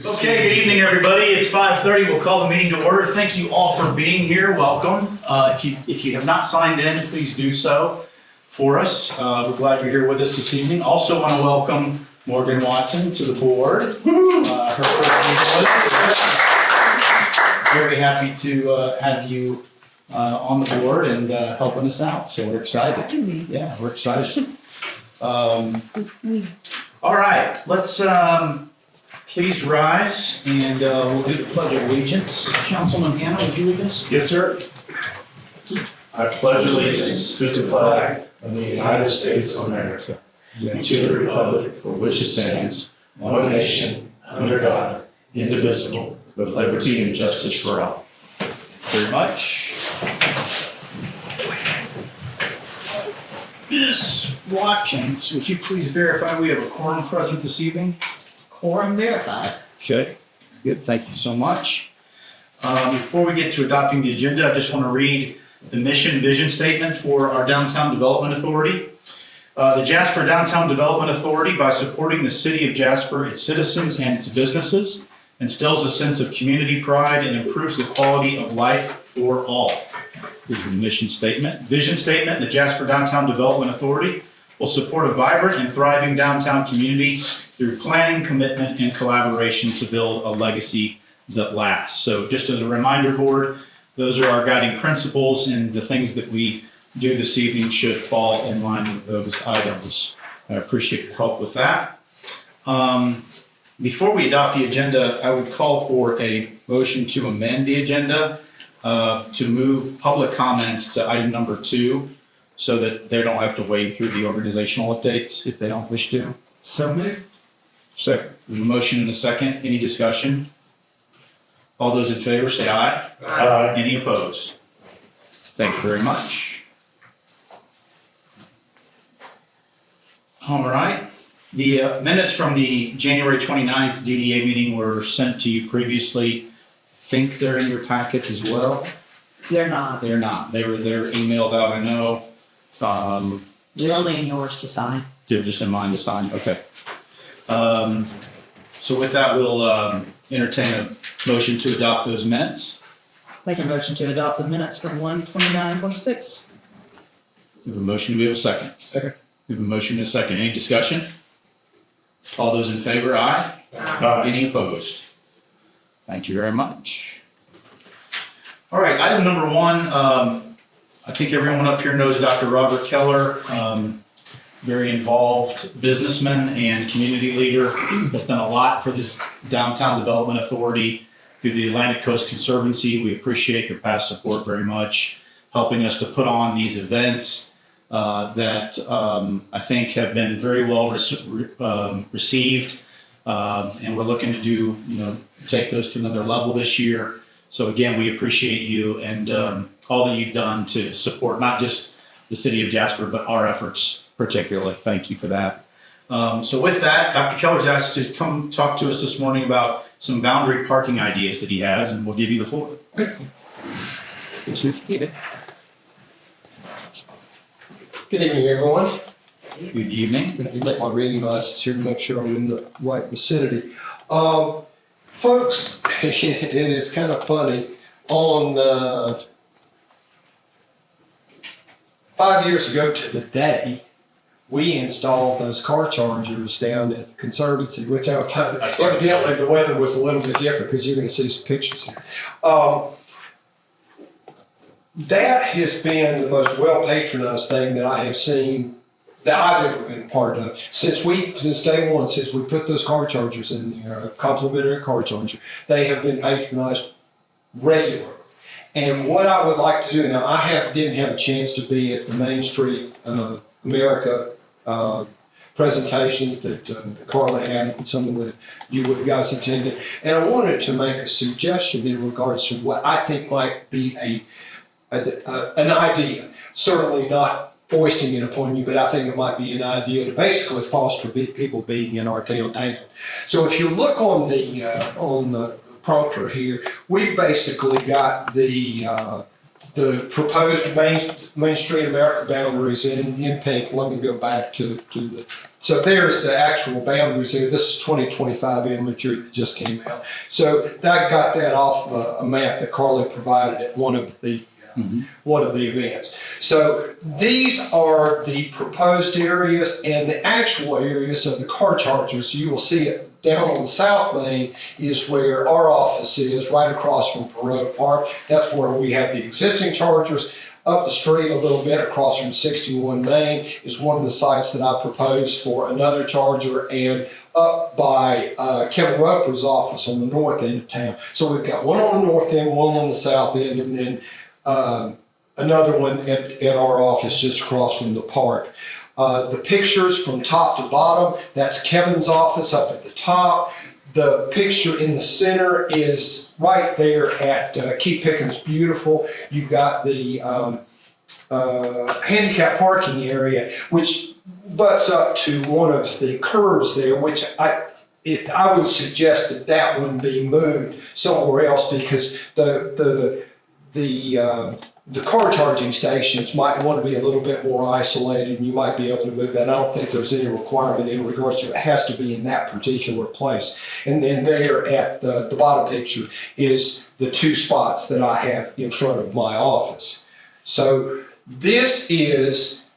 Okay, good evening, everybody. It's 5:30. We'll call the meeting to order. Thank you all for being here. Welcome. If you have not signed in, please do so for us. We're glad you're here with us this evening. Also want to welcome Morgan Watson to the board. Her first meeting with us. Very happy to have you on the board and helping us out. So we're excited. Yeah, we're excited. All right, let's please rise and we'll do the Pledge of Allegiance. Councilman Hannah, would you lead us? Yes, sir. I pledge allegiance to the flag of the United States of America and to the republic for which it stands, one nation, under God, indivisible, with liberty and justice for all. Very much. Ms. Watkins, would you please verify we have a quorum present this evening? Quorum verified. Okay, good, thank you so much. Before we get to adopting the agenda, I just want to read the mission vision statement for our Downtown Development Authority. The Jasper Downtown Development Authority, by supporting the city of Jasper, its citizens, and its businesses, instills a sense of community pride and improves the quality of life for all. Here's the mission statement. Vision statement: the Jasper Downtown Development Authority will support a vibrant and thriving downtown community through planning, commitment, and collaboration to build a legacy that lasts. So just as a reminder, board, those are our guiding principles, and the things that we do this evening should fall in line with those items. I appreciate your help with that. Before we adopt the agenda, I would call for a motion to amend the agenda to move public comments to item number 2, so that they don't have to wade through the organizational updates if they don't wish to. So moved. Second. There's a motion and a second. Any discussion? All those in favor say aye. Aye. Any opposed? Thank you very much. All right. The minutes from the January 29th DDA meeting were sent to you previously. Think they're in your packet as well? They're not. They're not. They're emailed out, I know. They're only in yours to sign. They're just in mine to sign. Okay. So with that, we'll entertain a motion to adopt those minutes. Make a motion to adopt the minutes from 1/29/26. We have a motion. Do we have a second? Second. We have a motion and a second. Any discussion? All those in favor, aye. Aye. Any opposed? Thank you very much. All right, item number 1. I think everyone up here knows Dr. Robert Keller, very involved businessman and community leader. Has done a lot for this Downtown Development Authority through the Atlantic Coast Conservancy. We appreciate your past support very much, helping us to put on these events that I think have been very well received. And we're looking to do, take those to another level this year. So again, we appreciate you and all that you've done to support not just the city of Jasper, but our efforts particularly. Thank you for that. So with that, Dr. Keller's asked to come talk to us this morning about some boundary parking ideas that he has, and we'll give you the floor. Good evening, everyone. Good evening. I'm going to let my reading glasses here to make sure I'm in the right vicinity. Folks, it is kind of funny. On 5 years ago to the day, we installed those car chargers down at the Conservancy, which evidently the weather was a little bit different because you're going to see some pictures here. That has been the most well-patronized thing that I have seen that I've ever been a part of. Since day one, since we put those car chargers in there, a complimentary car charger, they have been patronized regularly. And what I would like to do, now I didn't have a chance to be at the Main Street America presentations that Carla had and some of the you guys attended, and I wanted to make a suggestion in regards to what I think might be an idea. Certainly not foisting it upon you, but I think it might be an idea to basically foster people being in our downtown. So if you look on the prompter here, we basically got the proposed Main Street America boundaries in pink. Let me go back to the So there's the actual boundaries there. This is 2025 imagery that just came out. So that got that off of a map that Carly provided at one of the events. So these are the proposed areas and the actual areas of the car chargers. You will see it down on the South Main is where our office is, right across from Parade Park. That's where we have the existing chargers. Up the street a little bit across from 61 Main is one of the sites that I proposed for another charger, and up by Kevin Roper's office on the north end of town. So we've got one on the north end, one on the south end, and then another one at our office just across from the park. The pictures from top to bottom, that's Kevin's office up at the top. The picture in the center is right there at Keep Pickens Beautiful. You've got the handicap parking area, which butts up to one of the curbs there, which I would suggest that wouldn't be moved somewhere else, because the car charging stations might want to be a little bit more isolated, and you might be able to move that. I don't think there's any requirement in regards to it has to be in that particular place. And then there at the bottom picture is the two spots that I have in front of my office. So this is,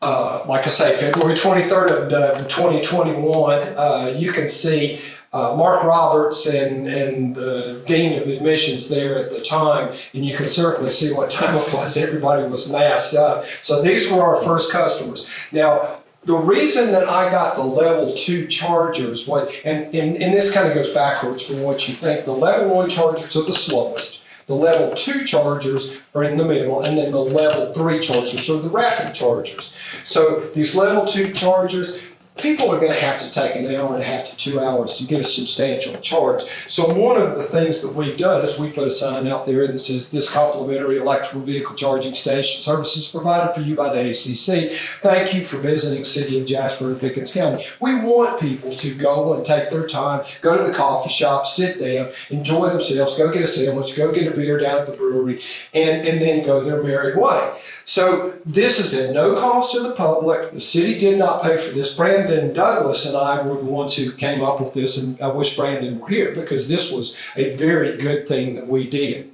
like I say, February 23rd of 2021. You can see Mark Roberts and the Dean of Admissions there at the time, and you can certainly see what time it was. Everybody was masked up. So these were our first customers. Now, the reason that I got the level 2 chargers, and this kind of goes backwards from what you think. The level 1 chargers are the slowest. The level 2 chargers are in the middle, and then the level 3 chargers are the rapid chargers. So these level 2 chargers, people are going to have to take an hour and a half to 2 hours to get a substantial charge. So one of the things that we've done is we put a sign out there that says, "This complimentary electrical vehicle charging station services provided for you by the ACC. Thank you for visiting City of Jasper and Pickens County." We want people to go and take their time, go to the coffee shop, sit down, enjoy themselves, go get a sandwich, go get a beer down at the brewery, and then go their merry way. So this is at no cost to the public. The city did not pay for this. Brandon Douglas and I were the ones who came up with this, and I wish Brandon were here because this was a very good thing that we did.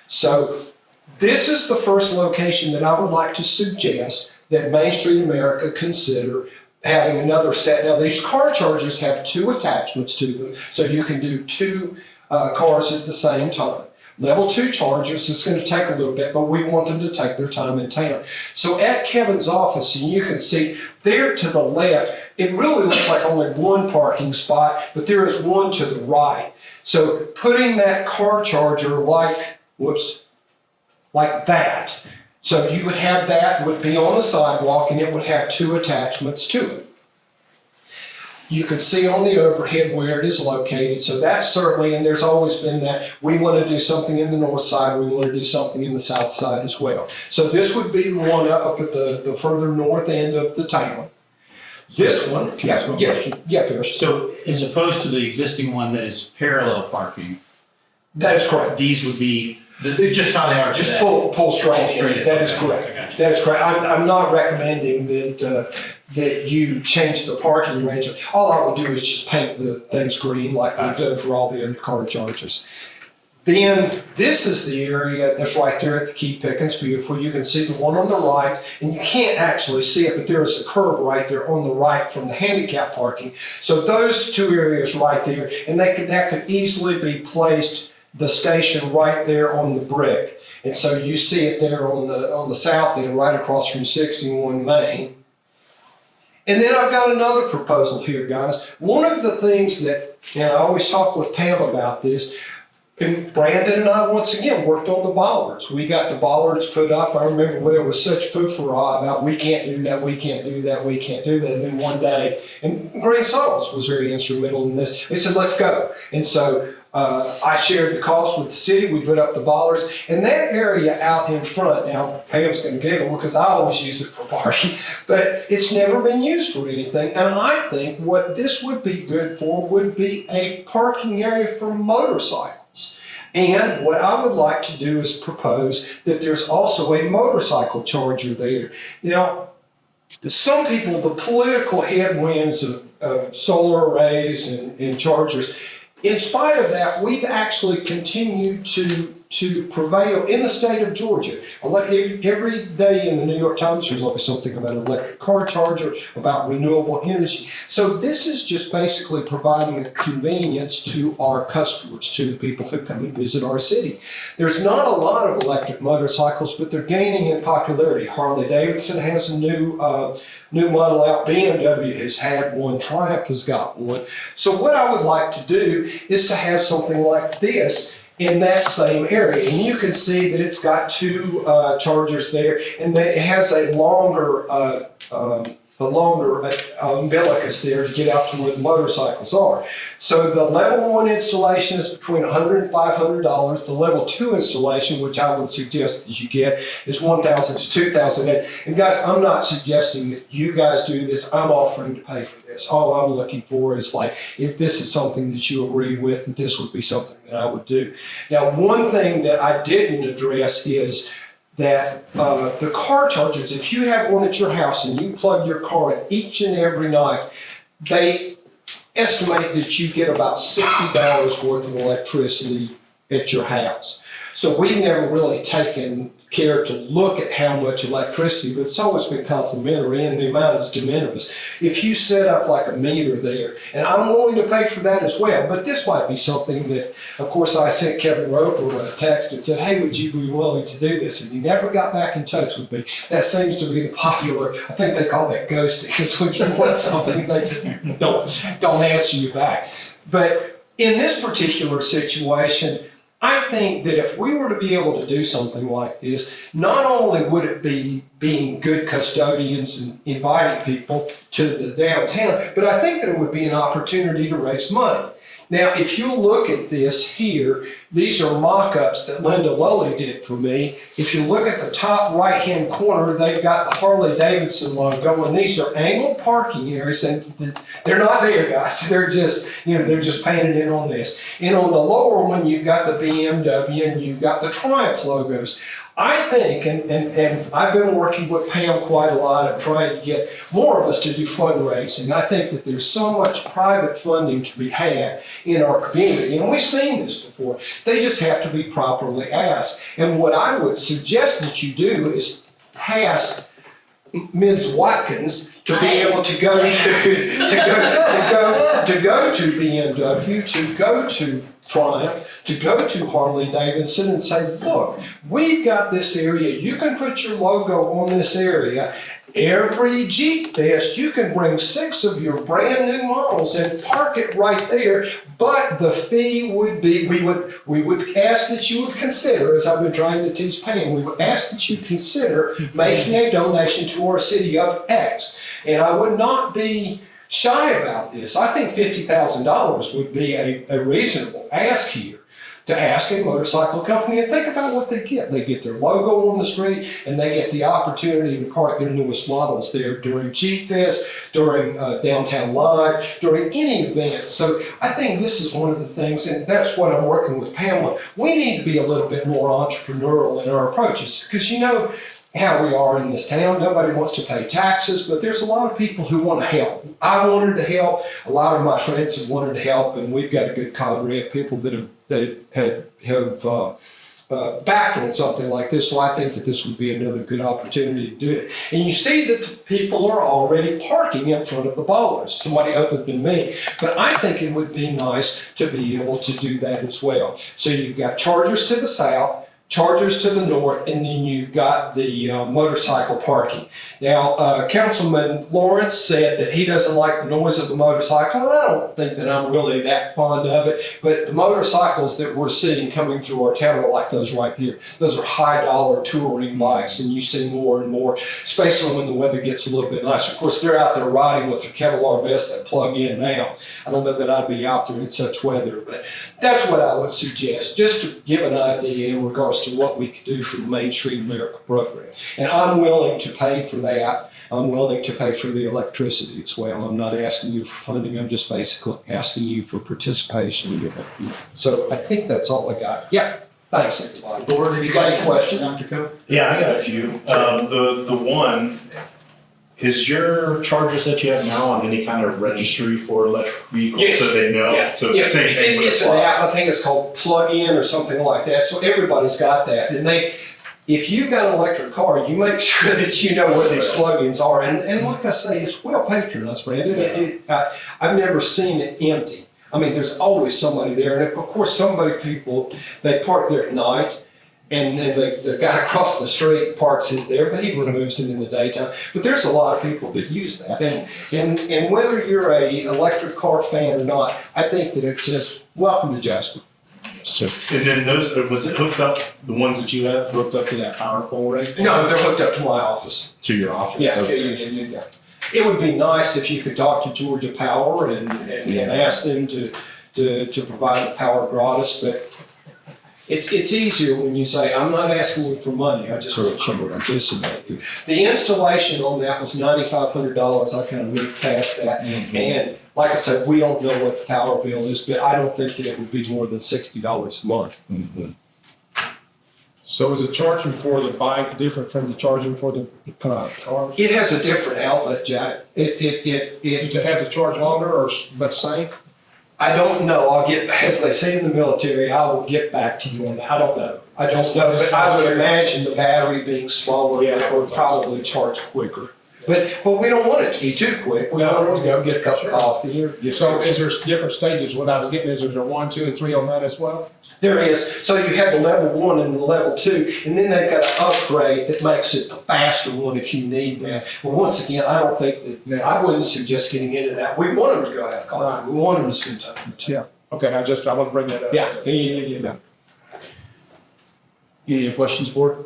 So this is the first location that I would like to suggest that Main Street America consider having another set. Now, these car chargers have 2 attachments to them, so you can do 2 cars at the same time. Level 2 chargers, it's going to take a little bit, but we want them to take their time in town. So at Kevin's office, and you can see there to the left, it really looks like only one parking spot, but there is one to the right. So putting that car charger like that. So you would have that, would be on the sidewalk, and it would have 2 attachments to it. You can see on the overhead where it is located. So that's certainly, and there's always been that, we want to do something in the north side, we want to do something in the south side as well. So this would be the one up at the further north end of the town. This one, Parish. So as opposed to the existing one that is parallel parking, That is correct. these would be just how they are Just today. pull straight Straight in. in. That is Okay, correct. I got you. That is correct. I'm not recommending that you change the parking arrangement. All I would do is just paint the things green like we've done for all the other car chargers. Then this is the area that's right there at the Keep Pickens Beautiful. You can see the one on the right, and you can't actually see it, but there is a curb right there on the right from the handicap parking. So those 2 areas right there, and that could easily be placed, the station right there on the brick. And so you see it there on the south end, right across from 61 Main. And then I've got another proposal here, guys. One of the things that, and I always talk with Pam about this, and Brandon and I, once again, worked on the bollards. We got the bollards put up. I remember when there was such foofara about we can't do that, we can't do that, we can't do that. And then one day, and Green Sauls was very instrumental in this, they said, let's go. And so I shared the cost with the city. We put up the bollards, and that area out in front, now Pam's going to giggle because I always use it for parking, but it's never been used for anything. And I think what this would be good for would be a parking area for motorcycles. And what I would like to do is propose that there's also a motorcycle charger there. Now, some people, the political headwinds of solar arrays and chargers, in spite of that, we've actually continued to prevail in the state of Georgia. Every day in the New York Times, there's always something about an electric car charger, about renewable energy. So this is just basically providing a convenience to our customers, to the people who come and visit our city. There's not a lot of electric motorcycles, but they're gaining in popularity. Harley Davidson has a new model out. BMW has had one. Triumph has got one. So what I would like to do is to have something like this in that same area. And you can see that it's got two chargers there, and that it has a longer umbilicus there to get out to where the motorcycles are. So the level 1 installation is between $100 and $500. The level 2 installation, which I would suggest that you get, is $1,000 to $2,000. And guys, I'm not suggesting that you guys do this. I'm offering to pay for this. All I'm looking for is, like, if this is something that you agree with, that this would be something that I would do. Now, one thing that I didn't address is that the car chargers, if you have one at your house and you plug your car in each and every night, they estimate that you get about $60 worth of electricity at your house. So we've never really taken care to look at how much electricity, but it's always been complimentary and the amount is de minimis. If you set up like a meter there, and I'm willing to pay for that as well, but this might be something that, of course, I sent Kevin Roper a text and said, hey, would you be willing to do this? And he never got back in touch with me. That seems to be the popular, I think they call that ghosting, because when you want something, they just don't answer you back. But in this particular situation, I think that if we were to be able to do something like this, not only would it be being good custodians and inviting people to the downtown, but I think that it would be an opportunity to raise money. Now, if you look at this here, these are mock-ups that Linda Lowrie did for me. If you look at the top right-hand corner, they've got the Harley Davidson logo, and these are angled parking areas, and they're not there, guys. They're just, they're just painted in on this. And on the lower one, you've got the BMW and you've got the Triumph logos. I think, and I've been working with Pam quite a lot of trying to get more of us to do fundraising. I think that there's so much private funding to be had in our community, and we've seen this before. They just have to be properly asked. And what I would suggest that you do is task Ms. Watkins to be able to go to BMW, to go to Triumph, to go to Harley Davidson and say, look, we've got this area. You can put your logo on this area. Every Jeep Fest, you can bring 6 of your brand new models and park it right there. But the fee would be, we would ask that you would consider, as I've been trying to teach Pam, we would ask that you consider making a donation to our city of X. And I would not be shy about this. I think $50,000 would be a reasonable ask here, to ask a motorcycle company, and think about what they get. They get their logo on the street, and they get the opportunity to park their newest models there during Jeep Fest, during Downtown Live, during any event. So I think this is one of the things, and that's what I'm working with Pamela. We need to be a little bit more entrepreneurial in our approaches, because you know how we are in this town. Nobody wants to pay taxes, but there's a lot of people who want to help. I wanted to help. A lot of my friends have wanted to help, and we've got a good cadre of people that have backed on something like this. So I think that this would be another good opportunity to do it. And you see that people are already parking in front of the bollards, somebody other than me. But I think it would be nice to be able to do that as well. So you've got chargers to the south, chargers to the north, and then you've got the motorcycle parking. Now, Councilman Lawrence said that he doesn't like the noise of the motorcycle, and I don't think that I'm really that fond of it, but the motorcycles that we're seeing coming through our town are like those right here. Those are high-dollar touring bikes, and you see more and more, especially when the weather gets a little bit nicer. Of course, they're out there riding with their Kevlar vests that plug in now. I don't know that I'd be out there in such weather, but that's what I would suggest, just to give an idea in regards to what we could do for the Main Street America program. And I'm willing to pay for that. I'm willing to pay for the electricity as well. I'm not asking you for funding. I'm just basically asking you for participation. So I think that's all I got. Yeah. Thanks, everybody. Board, You got any questions? Dr. Coe? Yeah, I got a few. The one, Is your chargers that you have now on any kind of registry for electric vehicles? Yes. So they know? Yeah. So Yeah, the same thing would it's an apply? app, I think it's called plug-in or something like that, so everybody's got that. And if you've got an electric car, you make sure that you know where these plug-ins are. And like I say, it's well patronized, Brandon. I've never seen it empty. I mean, there's always somebody there. And of course, people, they park there at night. And the guy across the street parks his there, but he removes it in the daytime. But there's a lot of people that use that. And whether you're a electric car fan or not, I think that it says, welcome to Jasper. So, and then those, was it hooked up, the ones that you have hooked up to that power pole right there? No, they're hooked up to my office. To your office? Yeah, Okay. yeah. It would be nice if you could talk to Georgia Power and ask them to provide the power gratis, but it's easier when you say, I'm not asking you for money, I just want you to participate. The installation on that was $9,500, I kind of moved past that. And like I said, we don't know what the power bill is, but I don't think that it would be more than $60 a month. So is the charging for the bike different from the charging for the cars? It has a different outlet, Jack. You have to charge longer or but same? I don't know. I'll get, as they say in the military, I will get back to you on that. I don't know. I don't know, but I would imagine the battery being smaller, it would probably charge quicker. But we don't want it to be too quick. We want to go get a cup of coffee or. So is there different stages? What I was getting is there 1, 2, and 3 on that as well? There is. So you have the level 1 and the level 2, and then they've got an upgrade that makes it the faster one if you need that. But once again, I don't think that, I wouldn't suggest getting into that. We want them to go have coffee. We want them to spend time with you. Yeah. Okay, I want to bring that up. Yeah. Any other questions, board?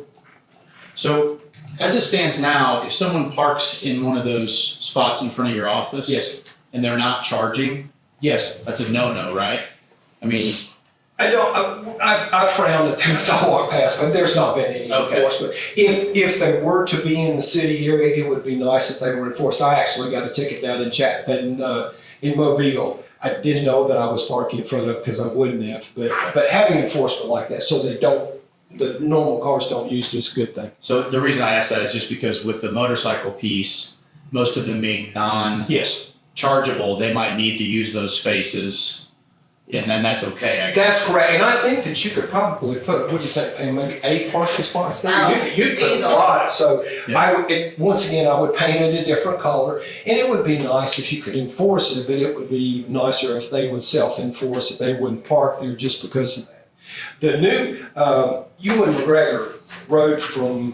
So as it stands now, if someone parks in one of those spots in front of your office. Yes. And they're not charging, Yes. that's a no-no, right? I mean, I frown at them as I walk past, but there's not been any Okay. enforcement. If they were to be in the city area, it would be nice if they were enforced. I actually got a ticket down in Mobile. I didn't know that I was parking in front of it because I wouldn't have, but having enforcement like that so the normal cars don't use this, good thing. so the reason I ask that is just because with the motorcycle piece, most of them being non-chargeable, Yes. they might need to use those spaces, and then that's okay, I guess. That's correct, and I think that you could probably put, what do you think, maybe 8 parking spots there? You could put a lot, so Yeah. once again, I would paint it a different color, and it would be nice if you could enforce it, but it would be nicer if they would self-enforce it, they wouldn't park there just because of that. The new Ewan McGregor Road from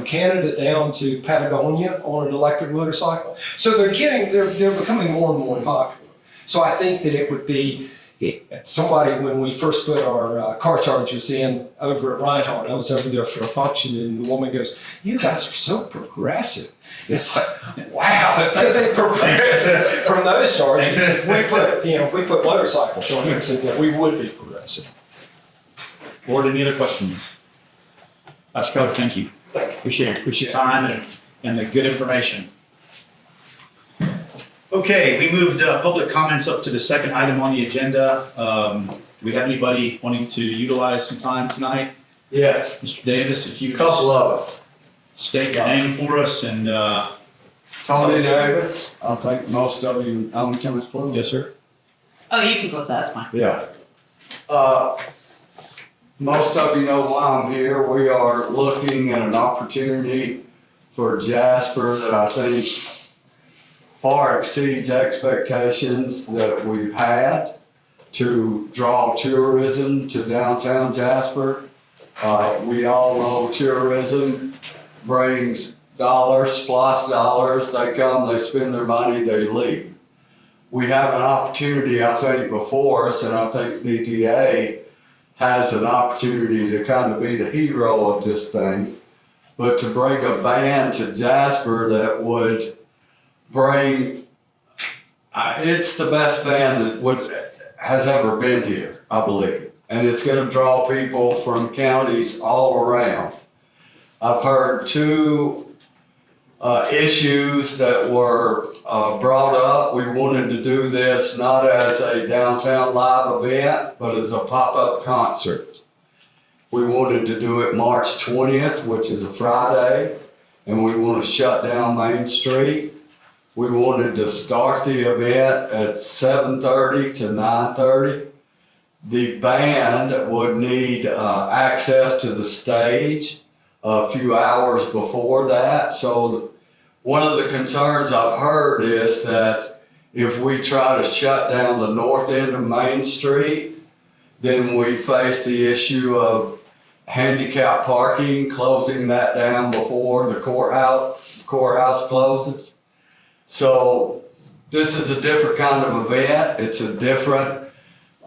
Canada down to Patagonia on an electric motorcycle. So they're becoming more and more popular. So I think that it would be, somebody, when we first put our car chargers in over at Reinhardt, I was over there for a function and the woman goes, you guys are so progressive. It's like, wow, they progress from those chargers. If we put motorcycle chargers in there, we would be progressive. Board, any other questions? Dr. Keller, thank you. Thank you. Appreciate your time and the good information. Okay, we moved public comments up to the second item on the agenda. Do we have anybody wanting to utilize some time tonight? Yes, Mr. Davis, if you a couple of us. state your name for us and, Tony Davis, I think most of you own Chemist Club. yes, sir. Oh, you can close that, that's fine. Yeah. Most of you know why I'm here. We are looking at an opportunity for Jasper that I think far exceeds expectations that we've had to draw tourism to downtown Jasper. We all know tourism brings dollars, plus dollars. They come, they spend their money, they leave. We have an opportunity, I think, before us, and I think DDA has an opportunity to kind of be the hero of this thing, but to bring a band to Jasper that would bring, it's the best band that has ever been here, I believe. And it's going to draw people from counties all around. I've heard 2 issues that were brought up. We wanted to do this not as a downtown live event, but as a pop-up concert. We wanted to do it March 20th, which is a Friday, and we want to shut down Main Street. We wanted to start the event at 7:30 to 9:30. The band would need access to the stage a few hours before that. So one of the concerns I've heard is that if we try to shut down the north end of Main Street, then we face the issue of handicap parking, closing that down before the courthouse closes. So this is a different kind of event. It's a different,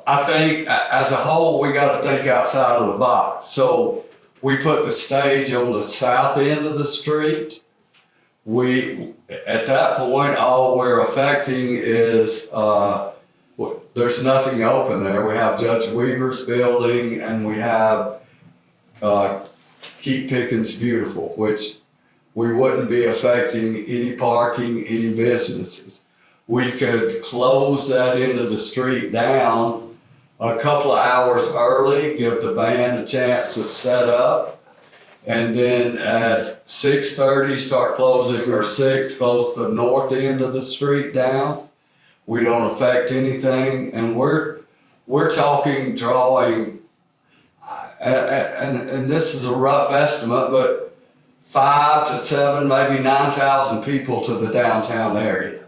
I think as a whole, we got to think outside of the box. So we put the stage on the south end of the street. At that point, all we're affecting is, there's nothing open there. We have Judge Weaver's building and we have Keep Pickens Beautiful, which we wouldn't be affecting any parking, any businesses. We could close that end of the street down a couple of hours early, give the band a chance to set up, and then at 6:30 start closing, or 6, close the north end of the street down. We don't affect anything, and we're talking drawing, and this is a rough estimate, but 5 to 7, maybe 9,000 people to the downtown area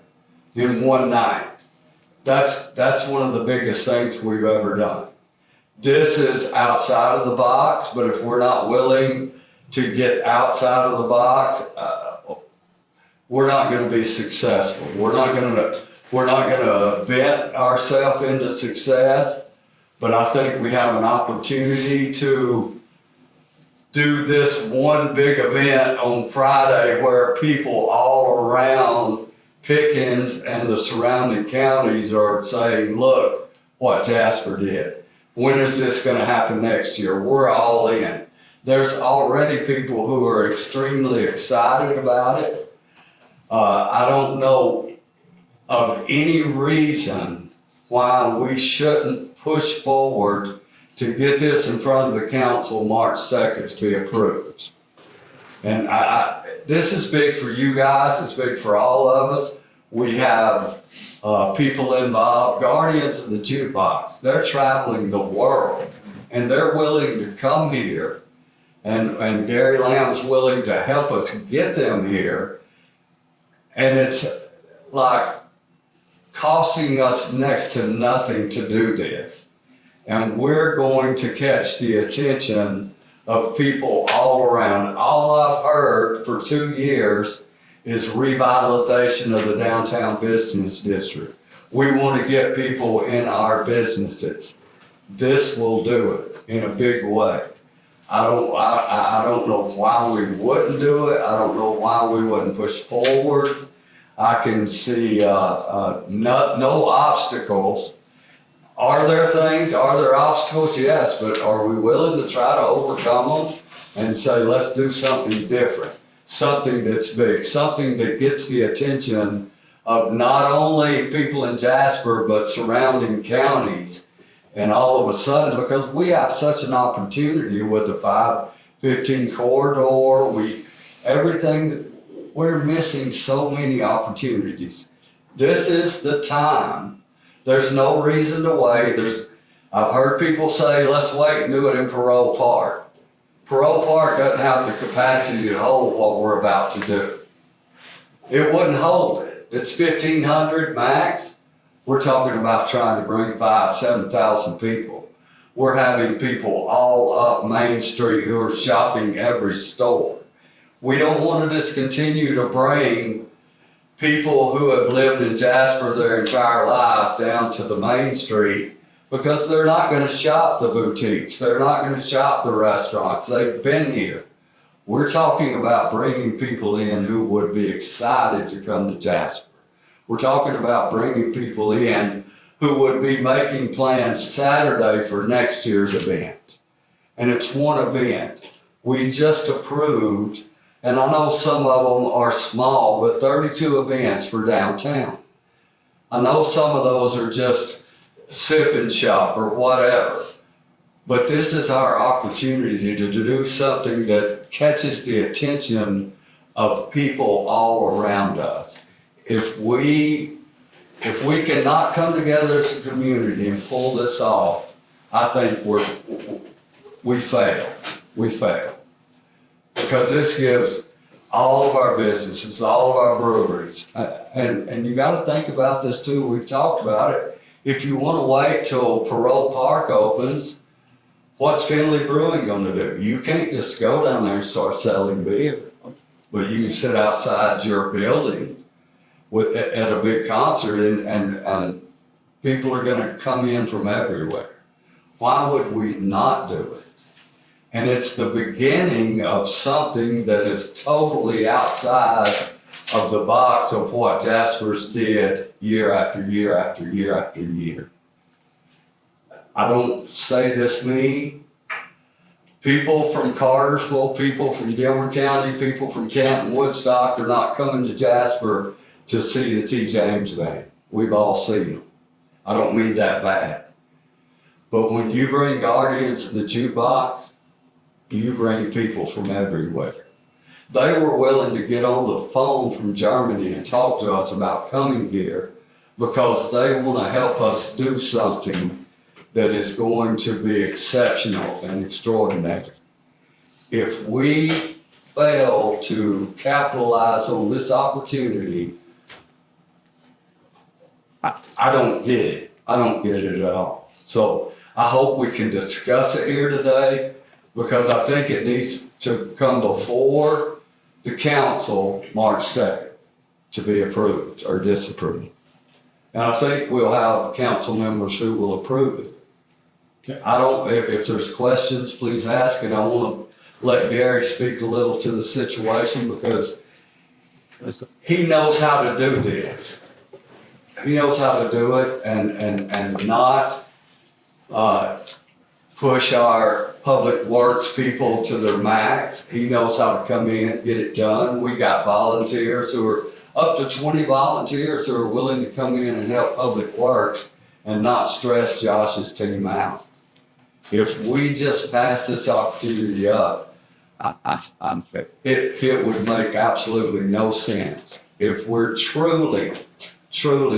in one night. That's one of the biggest things we've ever done. This is outside of the box, but if we're not willing to get outside of the box, we're not going to be successful. We're not going to vet ourselves into success, but I think we have an opportunity to do this one big event on Friday where people all around Pickens and the surrounding counties are saying, look what Jasper did. When is this going to happen next year? We're all in. There's already people who are extremely excited about it. I don't know of any reason why we shouldn't push forward to get this in front of the council March 2nd to be approved. And this is big for you guys, it's big for all of us. We have people involved, Guardians of the Jukebox. They're traveling the world and they're willing to come here, and Gary Lamb's willing to help us get them here. And it's like costing us next to nothing to do this. And we're going to catch the attention of people all around. All I've heard for 2 years is revitalization of the downtown business district. We want to get people in our businesses. This will do it in a big way. I don't know why we wouldn't do it. I don't know why we wouldn't push forward. I can see no obstacles. Are there obstacles? Yes, but are we willing to try to overcome them and say, let's do something different, something that's big, something that gets the attention of not only people in Jasper, but surrounding counties. And all of a sudden, because we have such an opportunity with the 515 corridor, we're missing so many opportunities. This is the time. There's no reason to wait. I've heard people say, let's wait and do it in Parole Park. Parole Park doesn't have the capacity to hold what we're about to do. It wouldn't hold it. It's 1,500 max. We're talking about trying to bring 7,000 people. We're having people all up Main Street who are shopping every store. We don't want to just continue to bring people who have lived in Jasper their entire life down to the Main Street, because they're not going to shop the boutiques. They're not going to shop the restaurants. They've been here. We're talking about bringing people in who would be excited to come to Jasper. We're talking about bringing people in who would be making plans Saturday for next year's event. And it's one event. We just approved, and I know some of them are small, but 32 events for downtown. I know some of those are just sip and shop or whatever, but this is our opportunity to do something that catches the attention of people all around us. If we cannot come together as a community and pull this off, I think we fail. We fail. Because this gives all of our businesses, all of our breweries, and you gotta think about this too, we've talked about it. If you wanna wait till Parole Park opens, what's Finley Brewing gonna do? You can't just go down there and start selling beer, but you can sit outside your building at a big concert and people are gonna come in from everywhere. Why would we not do it? And it's the beginning of something that is totally outside of the box of what Jasper's did year after year after year after year. I don't say this mean. People from Cartersville, people from Gilmer County, people from Canton, Woodstock are not coming to Jasper to see the T. James Band. We've all seen them. I don't mean that bad. But when you bring Guardians to the jukebox, you bring people from everywhere. They were willing to get on the phone from Germany and talk to us about coming here because they want to help us do something that is going to be exceptional and extraordinary. If we fail to capitalize on this opportunity, I don't get it. I don't get it at all. So I hope we can discuss it here today, because I think it needs to come before the council March 2nd to be approved or disapproved. And I think we'll have council members who will approve it. Okay. If there's questions, please ask, and I want to let Gary speak a little to the situation because he knows how to do this. He knows how to do it and not push our public works people to their max. He knows how to come in, get it done. We got volunteers who are up to 20 volunteers who are willing to come in and help public works and not stress Josh's team out. If we just pass this opportunity up, it would make absolutely no sense. If we're truly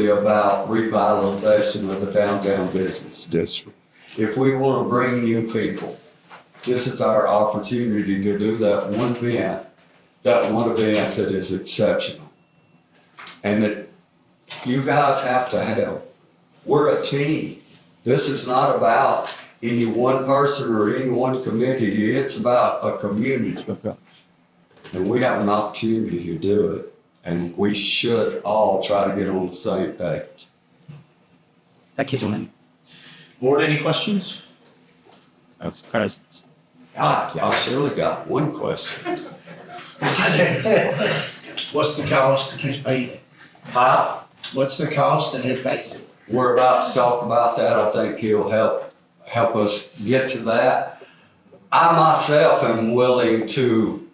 about revitalization of the downtown business district, if we want to bring new people, this is our opportunity to do that one event that is exceptional. And that you guys have to help. We're a team. This is not about any one person or any one committee. It's about a community. And we have an opportunity to do it. And we should all try to get on the same page. Thank you, gentlemen. Board, any questions? God, y'all surely got one question. What's the cost and who's paying it? Huh? What's the cost and who pays it? We're about to talk about that. I think he'll help us get to that. I myself am willing to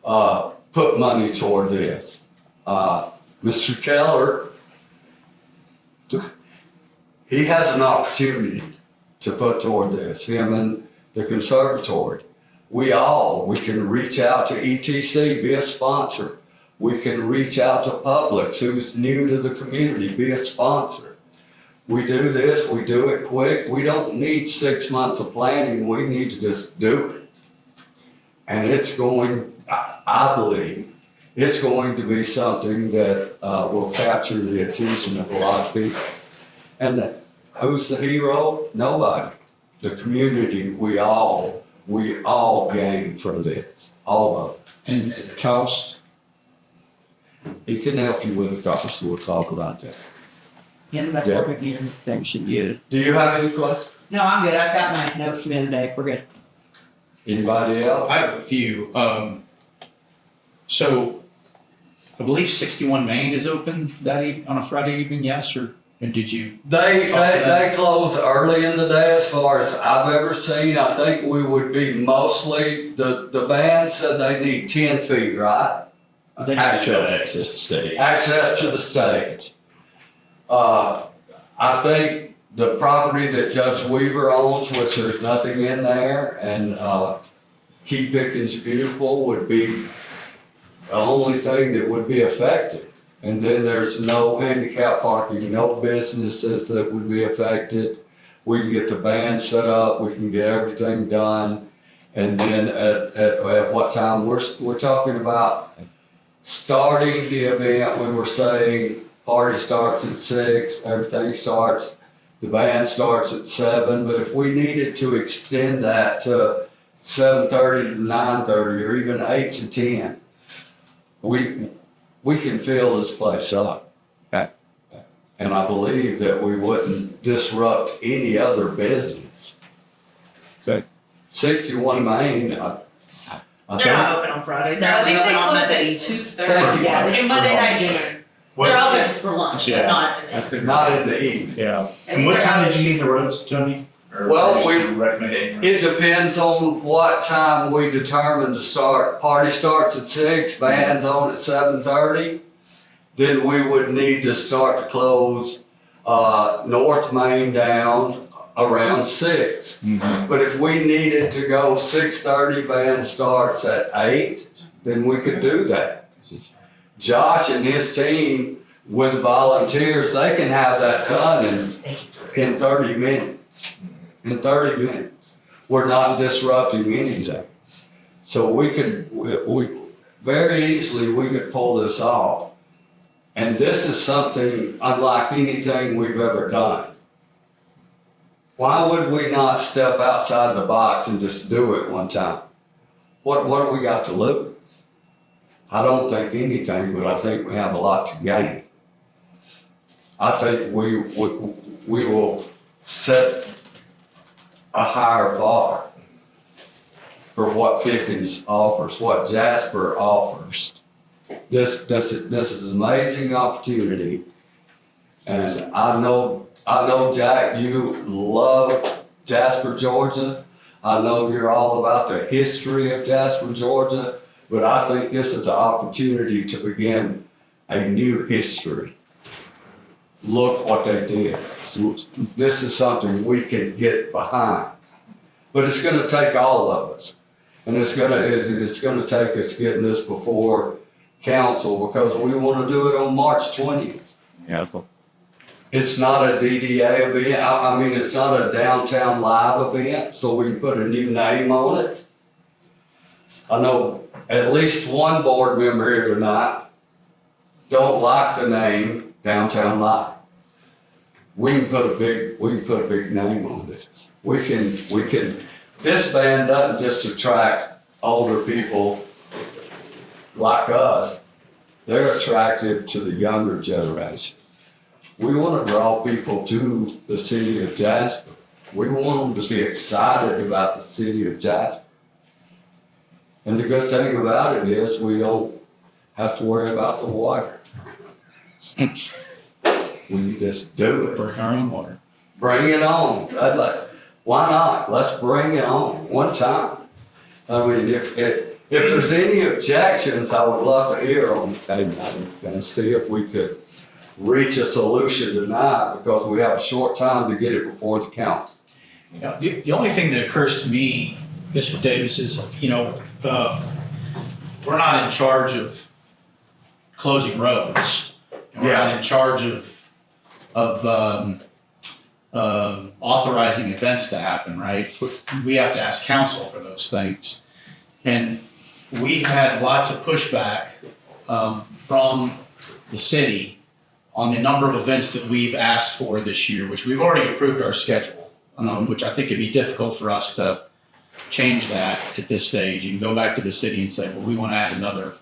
put money toward this. Mr. Keller, he has an opportunity to put toward this, him and the conservatory. We can reach out to ETC, be a sponsor. We can reach out to Publix, who's new to the community, be a sponsor. We do this, we do it quick. We don't need 6 months of planning, we need to just do it. And it's going, I believe, it's going to be something that will capture the attention of a lot of people. And who's the hero? Nobody. The community, we all gain from this, all of it. And the cost? He can help you with the cost, we'll talk about that. Yeah, that's what we're getting. Do you have any questions? No, I'm good. I've got my notes from the other day. We're good. Anybody else? I have a few. So I believe 61 Main is open on a Friday evening, yes, or did you? They close early in the day as far as I've ever seen. I think we would be mostly, the band said they need 10 feet, right? Access to the stage. Access to the stage. I think the property that Judge Weaver owns, which there's nothing in there, and Key Pickens Beautiful would be the only thing that would be affected. And then there's no handicap parking, no businesses that would be affected. We can get the band set up, we can get everything done. And then at what time, we're talking about starting the event, we were saying party starts at 6, everything starts, the band starts at 7, but if we needed to extend that to 7:30 to 9:30 or even 8 to 10, we can fill this place up. Okay. And I believe that we wouldn't disrupt any other business. Okay. 61 Main, I They're think. not open on Fridays, they're No, I only think open they on close Monday. at 2:30. Thank you. Yeah, they do Monday night dinner. They're all good for lunch, but not in the. Not in the evening. Yeah. And what time did you need the roads, Tony? Or Well, just we- recommending? It depends on what time we determine to start. Party starts at 6, band's on at 7:30. Then we would need to start to close, North Main down around 6. But if we needed to go 6:30, band starts at 8, then we could do that. Josh and his team with volunteers, they can have that done in 30 minutes. In 30 minutes. We're not disrupting anything. So we very easily, we could pull this off. And this is something unlike anything we've ever done. Why would we not step outside the box and just do it one time? What do we got to lose? I don't think anything, but I think we have a lot to gain. I think we will set a higher bar for what Pickens offers, what Jasper offers. This is an amazing opportunity. And I know, Jack, you love Jasper, Georgia. I know you're all about the history of Jasper, Georgia, but I think this is an opportunity to begin a new history. Look what they did. This is something we can get behind. But it's gonna take all of us. And it's gonna take us getting this before council because we wanna do it on March 20th. Yeah. It's not a DDA event, I mean, it's not a downtown live event, so we can put a new name on it. I know at least one board member here tonight don't like the name Downtown Live. We can put a big name on this. We can, this band doesn't just attract older people like us. They're attractive to the younger generation. We want to draw people to the city of Jasper. We want them to be excited about the city of Jasper. And the good thing about it is we don't have to worry about the water. We just do it. Bring our own water. Bring it on. Why not? Let's bring it on one time. I mean, if there's any objections, I would love to hear them and see if we could reach a solution tonight because we have a short time to get it before the council. Yeah, the only thing that occurs to me, Mr. Davis, is, we're not in charge of closing roads. We're not in charge of authorizing events to happen, right? We have to ask council for those things. And we've had lots of pushback from the city on the number of events that we've asked for this year, which we've already approved our schedule, which I think it'd be difficult for us to change that at this stage. You can go back to the city and say, well, we want to add another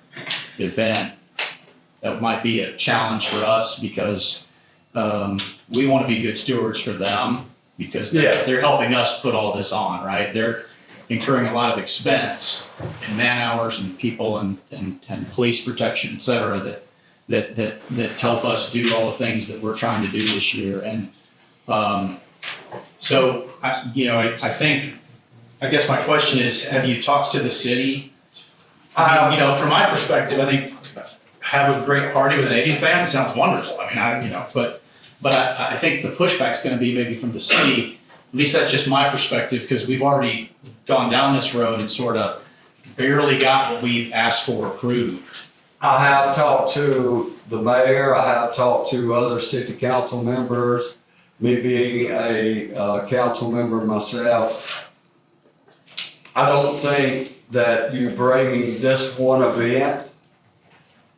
event. That might be a challenge for us because we want to be good stewards for them because they're helping us put all this on, right? They're incurring a lot of expense and man hours and people and police protection, et cetera, that help us do all the things that we're trying to do this year. And so, I guess my question is, have you talked to the city? From my perspective, I think have a great party with an 80s band sounds wonderful. I mean, but I think the pushback's going to be maybe from the city. At least that's just my perspective because we've already gone down this road and sort of barely got what we asked for approved. I have talked to the mayor, I have talked to other city council members, me being a council member myself. I don't think that you bringing this one event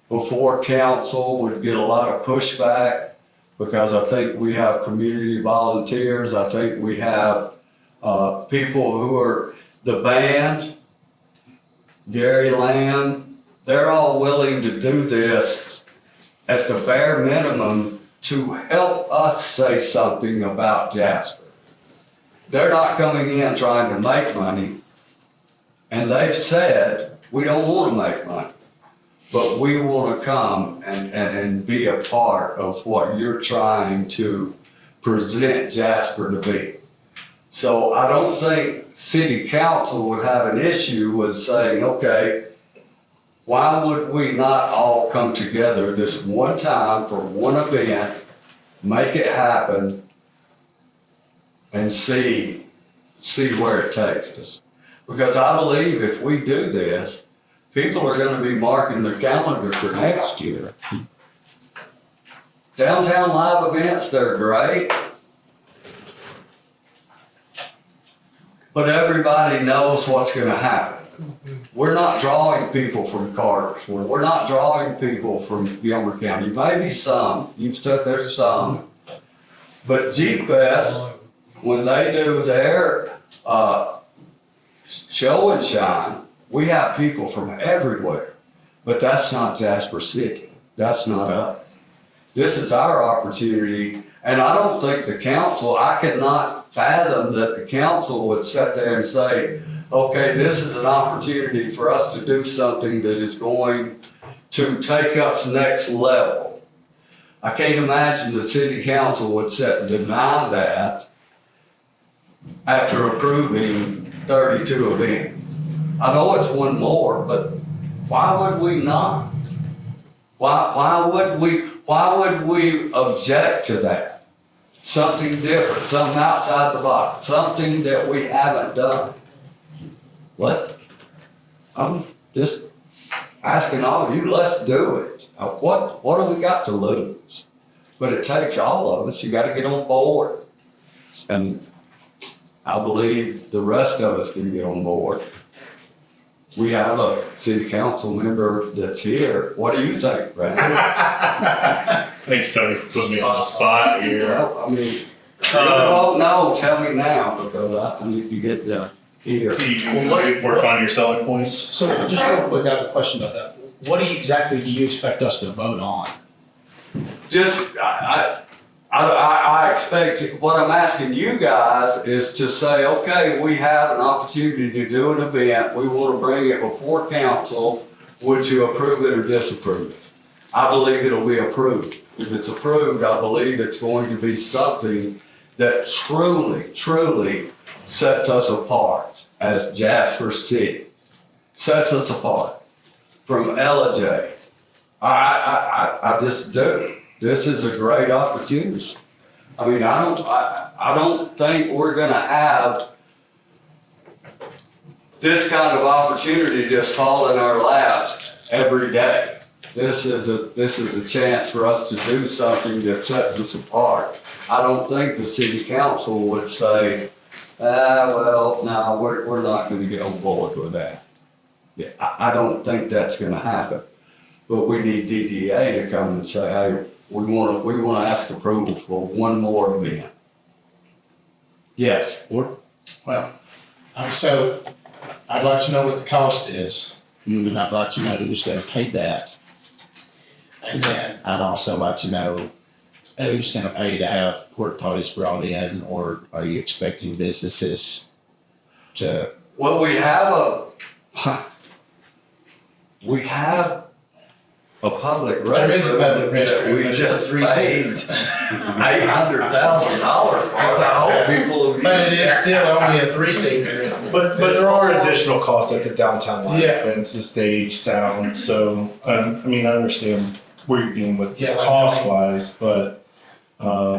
before council would get a lot of pushback, because I think we have community volunteers. I think we have people who are the band, Gary Lamb, they're all willing to do this at the bare minimum to help us say something about Jasper. They're not coming in trying to make money, and they've said, we don't want to make money, but we want to come and be a part of what you're trying to present Jasper to be. So I don't think city council would have an issue with saying, okay, why would we not all come together this one time for one event, make it happen, and see where it takes us? Because I believe if we do this, people are going to be marking their calendar for next year. Downtown live events, they're great. But everybody knows what's going to happen. We're not drawing people from Cartersville. We're not drawing people from Gilmer County. Maybe some. You've said there's some. But Jeep Fest, when they do their show and shine, we have people from everywhere. But that's not Jasper City. That's not us. This is our opportunity. And I don't think the council, I could not fathom that the council would sit there and say, okay, this is an opportunity for us to do something that is going to take us next level. I can't imagine the city council would sit and deny that after approving 32 events. I know it's one more, but why would we not? Why would we object to that? Something different, something outside the box, something that we haven't done. I'm just asking all of you, let's do it. What do we got to lose? But it takes all of us. You got to get on board. And I believe the rest of us can get on board. We have a city council member that's here. What do you think, Brad? Thanks, Tony, for putting me on the spot here. I mean, oh no, tell me now, because I need to get here. You work on your selling points. So just real quick, I have a question about that. What exactly do you expect us to vote on? Just, I expect, what I'm asking you guys is to say, okay, we have an opportunity to do an event. We want to bring it before council. Would you approve it or disapprove it? I believe it'll be approved. If it's approved, I believe it's going to be something that truly sets us apart as Jasper City. Sets us apart from LJ. I just do. This is a great opportunity. I mean, I don't think we're gonna have this kind of opportunity just fall in our laps every day. This is a chance for us to do something that sets us apart. I don't think the city council would say, well, no, we're not gonna get on board with that. Yeah, I don't think that's gonna happen. But we need DDA to come and say, hey, we want to ask approval for one more event. Yes. Well, so I'd like to know what the cost is, and I'd like to know who's going to pay that. And then I'd also like to know who's going to pay to have porta potties brought in, or are you expecting businesses to? Well, we have a public restroom. There is a public restroom, We but it's a just three-seater. $800,000. That's how people have But it used is that. still only a three-seater. But there are additional costs at the downtown live Yeah. events, the stage, sound, so, I mean, I understand where you're dealing with Yeah, like- cost wise, but,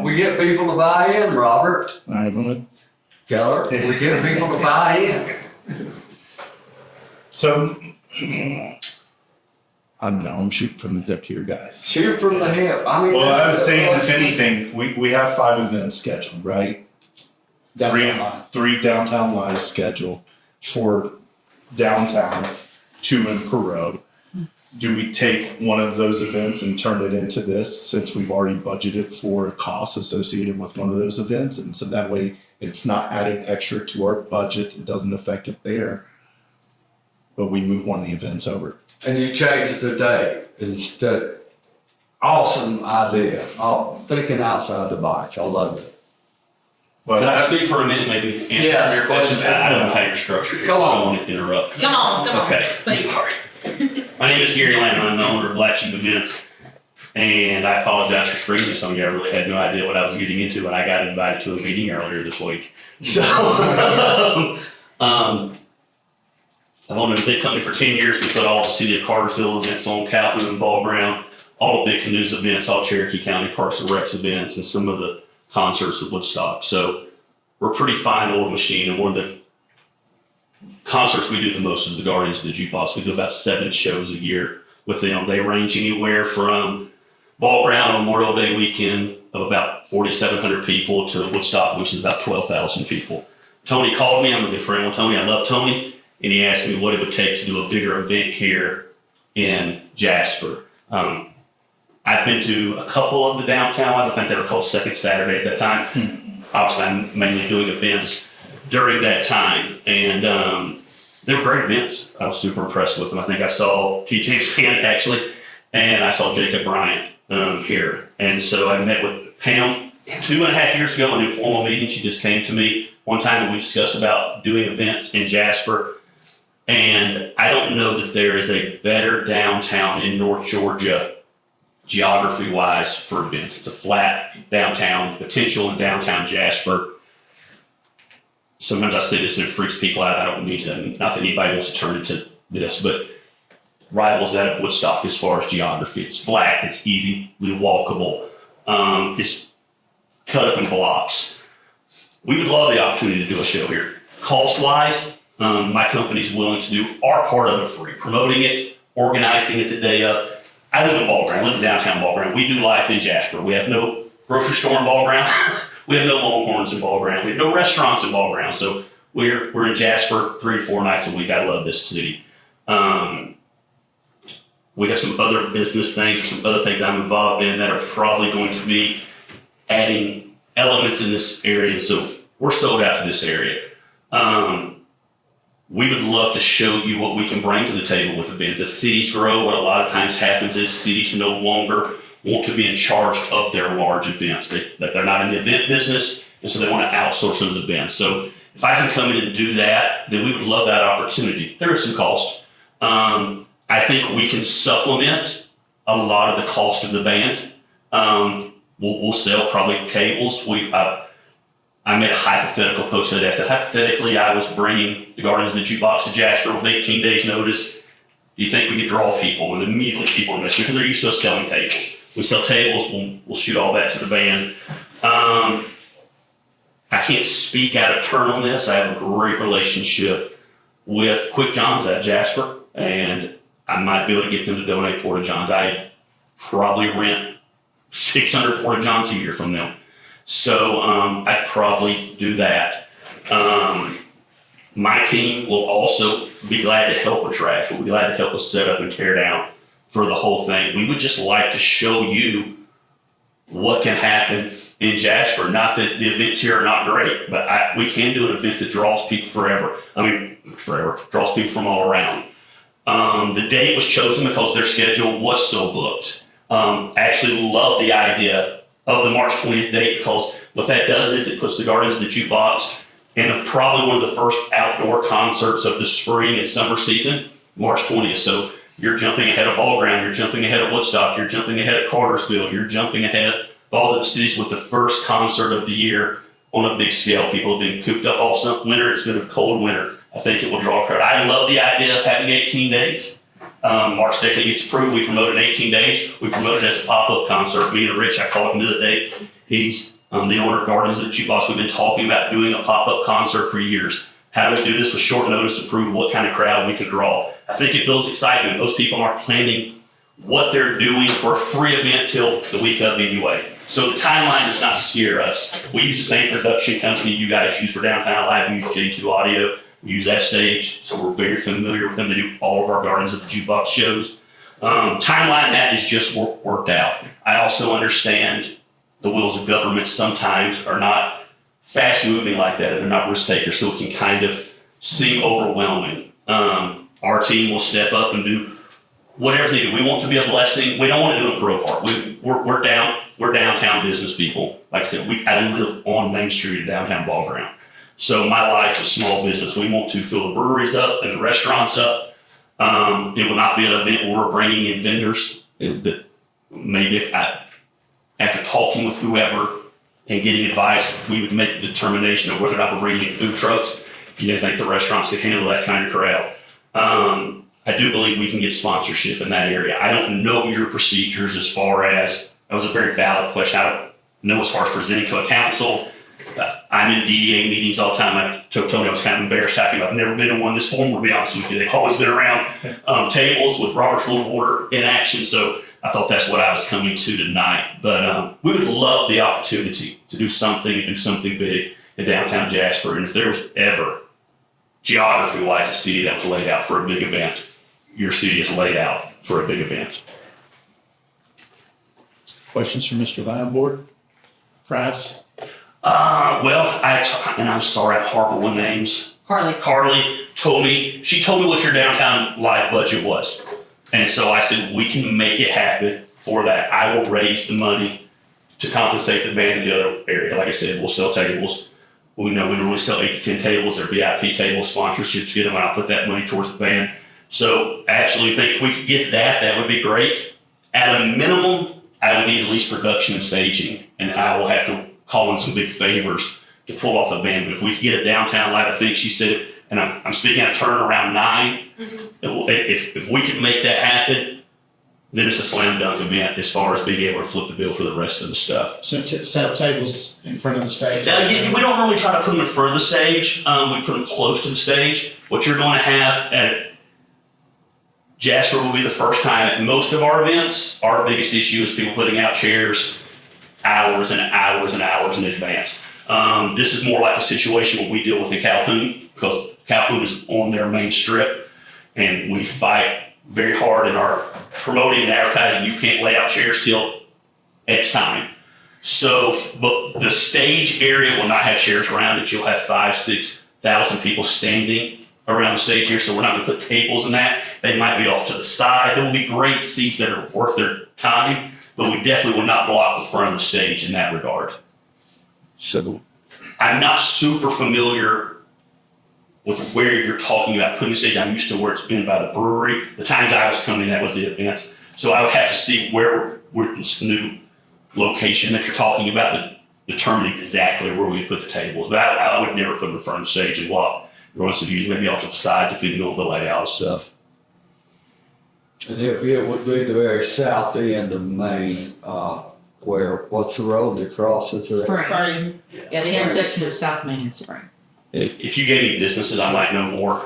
We get people to buy in, Robert Keller. We get people to buy in. so, I don't know, I'm shooting from the hip here, guys. Shoot from the hip. I mean, Well, I was this is- saying, if anything, we have 5 events scheduled, right? Three downtown live scheduled for downtown, 2 in Perot. Do we take one of those events and turn it into this, since we've already budgeted for costs associated with one of those events? And so that way it's not adding extra to our budget, it doesn't affect it there. But we move one of the events over. And you changed the date instead. Awesome idea. Thinking outside the box. I love it. But Can I that's, speak for a minute, maybe answer Yes. your questions? I don't know how you're structured. Come on. I don't want to interrupt. Come on, Okay. speak. My name is Gary Landon. I'm the owner of Black Sheep Events. And I apologize for screaming at some of you. I really had no idea what I was getting into, and I got invited to a meeting earlier this week. So, I've owned an event company for 10 years. We put all the city of Cartersville events on, Calhoun, Ball Ground, all the big canoes events, all Cherokee County Parks and Recs events, and some of the concerts at Woodstock. So we're a pretty fine old machine, and one of the concerts we do the most is the Guardians of the Jukebox. We do about 7 shows a year with them. They range anywhere from Ball Ground Memorial Day weekend of about 4,700 people to Woodstock, which is about 12,000 people. Tony called me. I'm a good friend with Tony. I love Tony. And he asked me what it would take to do a bigger event here in Jasper. I've been to a couple of the downtowns. I think they were called Second Saturday at that time. Obviously, I'm mainly doing events during that time. And they were great events. I was super impressed with them. I think I saw TJ's hand actually, and I saw Jacob Bryant here. And so I met with Pam 2.5 years ago in an informal meeting. She just came to me one time and we discussed about doing events in Jasper. And I don't know that there is a better downtown in North Georgia, geography-wise, for events. It's a flat downtown, potential in downtown Jasper. Sometimes I say this and it freaks people out. I don't mean to, not that anybody wants to turn into this, but rivals that of Woodstock as far as geography. It's flat, it's easily walkable. It's cut up in blocks. We would love the opportunity to do a show here. Cost-wise, my company's willing to do our part of it free, promoting it, organizing it the day of. I live in Ball Ground, I live in downtown Ball Ground. We do life in Jasper. We have no grocery store in Ball Ground. We have no Longhorns in Ball Ground. We have no restaurants in Ball Ground. So we're in Jasper 3 to 4 nights a week. I love this city. We have some other business things or some other things I'm involved in that are probably going to be adding elements in this area. So we're sold out to this area. We would love to show you what we can bring to the table with events. As cities grow, what a lot of times happens is cities no longer want to be in charge of their large events. They're not in the event business, and so they want to outsource those events. So if I can come in and do that, then we would love that opportunity. There is some cost. I think we can supplement a lot of the cost of the band. We'll sell probably tables. I made a hypothetical post today. I said, hypothetically, I was bringing the Guardians of the Jukebox to Jasper with 18 days notice. Do you think we could draw people? And immediately people are missing because they're used to us selling tables. We sell tables, we'll shoot all that to the band. I can't speak out of turn on this. I have a great relationship with Quick John's at Jasper, and I might be able to get them to donate Porta Johns. I probably rent 600 Porta Johns a year from them. So I'd probably do that. My team will also be glad to help with trash. We'll be glad to help us set up and tear down for the whole thing. We would just like to show you what can happen in Jasper. Not that the events here are not great, but we can do an event that draws people draws people from all around. The date was chosen because their schedule was so booked. Actually love the idea of the March 20th date, because what that does is it puts the Guardians of the Jukebox in probably one of the first outdoor concerts of the spring and summer season, March 20th. So you're jumping ahead of Ball Ground, you're jumping ahead of Woodstock, you're jumping ahead of Cartersville, you're jumping ahead of all the cities with the first concert of the year on a big scale. People have been cooped up all winter. It's been a cold winter. I think it will draw a crowd. I love the idea of having 18 days. March 2nd gets approved. We promote it in 18 days. We promote it as a pop-up concert. Me and Rich, I called him the other day. He's the owner of Guardians of the Jukebox. We've been talking about doing a pop-up concert for years. How do we do this with short notice to prove what kind of crowd we can draw? I think it builds excitement. Most people aren't planning what they're doing for a free event till the week of anyway. So the timeline does not scare us. We use the same production company you guys use for Downtown Live. We use J2 Audio. We use that stage, so we're very familiar with them. They do all of our Gardens of the Jukebox shows. Timeline, that is just worked out. I also understand the wheels of government sometimes are not fast moving like that, and they're not risk takers, so it can kind of seem overwhelming. Our team will step up and do whatever they do. We want to be a blessing. We don't want to do a pro part. We're downtown business people. Like I said, I live on Main Street at Downtown Ball Ground. So my life is small business. We want to fill the breweries up and the restaurants up. It will not be an event where we're bringing in vendors that maybe after talking with whoever and getting advice, we would make the determination of whether or not we're bringing in food trucks. If you didn't think the restaurants could handle that kind of crowd. I do believe we can get sponsorship in that area. I don't know your procedures as far as, that was a very valid question. I don't know as far as presenting to a council. I'm in DDA meetings all the time. I told Tony I was kind of embarrassed talking about, I've never been in one this formal, to be honest with you. They've always been around tables with Robert's Rule of Order in action. So I thought that's what I was coming to tonight. But we would love the opportunity to do something and do something big in downtown Jasper. And if there was ever geography-wise a city that was laid out for a big event, your city is laid out for a big event. Questions from Mr. Board? Price? And I'm sorry, I harbor with names. Carly told me what your downtown live budget was. And so I said, we can make it happen for that. I will raise the money to compensate the band in the other area. Like I said, we'll sell tables. We know we normally sell 8 to 10 tables. They're VIP tables, sponsorships, get them, and I'll put that money towards the band. So I absolutely think if we could get that, that would be great. At a minimum, I would need at least production and staging, and I will have to call in some big favors to pull off the band. But if we could get a downtown light, I think she said it, and I'm speaking at a turn around 9. If we can make that happen, then it's a slam dunk event as far as being able to flip the bill for the rest of the stuff. So set up tables in front of the stage? We don't really try to put them in front of the stage. We put them close to the stage. What you're going to have at Jasper will be the first time at most of our events. Our biggest issue is people putting out chairs hours and hours and hours in advance. This is more like a situation what we deal with in Calhoun, because Calhoun is on their main strip, and we fight very hard in our promoting and advertising. You can't lay out chairs till X time. So, but the stage area will not have chairs around it. You'll have 5,000-6,000 people standing around the stage here. So we're not going to put tables in that. They might be off to the side. There will be great seats that are worth their time, but we definitely will not block the front of the stage in that regard. So I'm not super familiar with where you're talking about putting the stage. I'm used to where it's been by the brewery. The times I was coming, that was the event. So I would have to see where this new location that you're talking about to determine exactly where we put the tables. But I would never put them in front of the stage and walk. Everyone's used maybe off to the side depending on the layout and stuff. And it would be the very south end of Maine, where, what's the road that crosses there? Spring. Yeah, the intersection of South Main and Spring. If you gave me businesses, I might know more.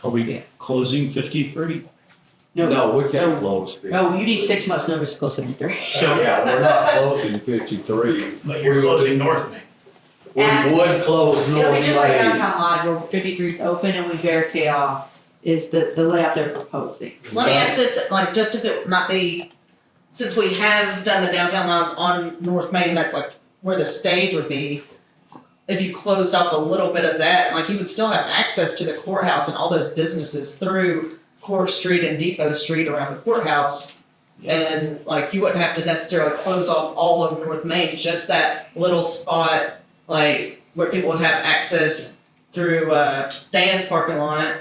are we closing 53? No, we can't close it. No, you need 6 months notice to close 53. Yeah, we're not closing 53. But you're closing North Main. We would close It'll North be just like Main. downtown live where 53 is open and we barricade off is the layout they're proposing. Let me ask this, like, just if it might be, since we have done the downtown lines on North Main, that's like where the stage would be. If you closed off a little bit of that, like you would still have access to the courthouse and all those businesses through Court Street and Depot Street around the courthouse. And like you wouldn't have to necessarily close off all of North Main, just that little spot, like where people would have access through Dan's parking lot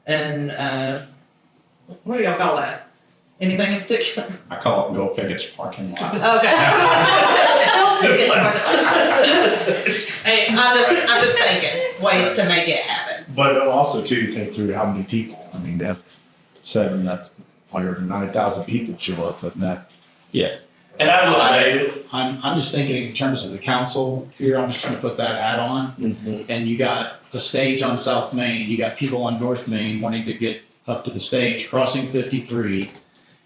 and what do y'all call that? Anything in particular? I call it Go Pickett's parking lot. Okay. Hey, I'm just thinking ways to make it happen. But also too, you think through how many people. I mean, to have 9,000 people show up, but that. Yeah. And I will say, I'm just thinking in terms of the council here, I'm just trying to put that hat on. And you got a stage on South Main, you got people on North Main wanting to get up to the stage, crossing 53.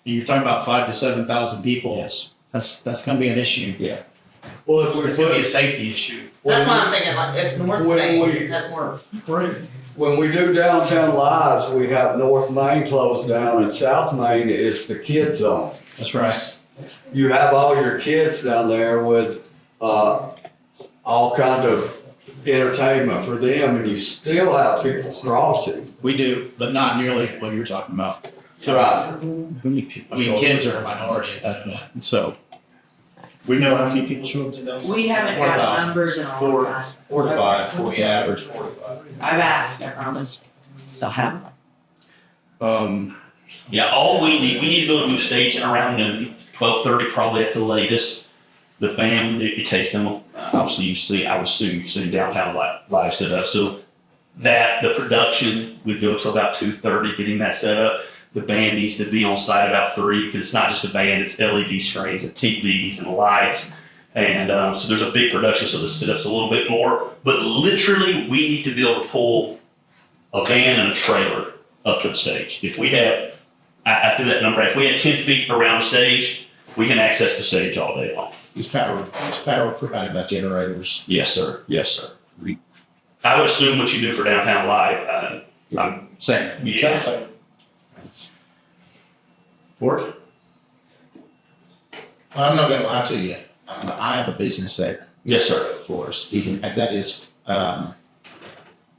You're talking about 5,000 to 7,000 people. Yes. That's gonna be an issue. Yeah. Well, if we It's gonna be a put, safety issue. That's why I'm thinking like if North When Main we- has more room. when we do downtown lives, we have North Main closed down and South Main is the kid zone. That's right. You have all your kids down there with, all kind of entertainment for them, and you still have people crossing. We do, but not nearly what you're talking about. Right. I mean, kids are a minority at that point, so. We know how many people show up to those. We haven't got 4,000. numbers in a long Four, time. 4 to 5, we average 4 to 5. I've asked, I promise. They'll have. Yeah, all we need to go to a stage around noon, 12:30 probably at the latest. The band, it takes them, obviously I would assume you've seen downtown live set up. So the production would go till about 2:30, getting that set up. The band needs to be on site about 3, because it's not just a band, it's LED screens and TVs and lights. And so there's a big production, so the setup's a little bit more. But literally, we need to be able to pull a van and a trailer up to the stage. If we have, I threw that number, if we had 10 feet around the stage, we can access the stage all day long. Is power provided by generators? Yes, sir. Yes, sir. I would assume what you do for downtown live, Same. yeah. Board? Well, I'm not gonna lie to you. I have a business there. Yes, sir. For us, Mhm. and that is,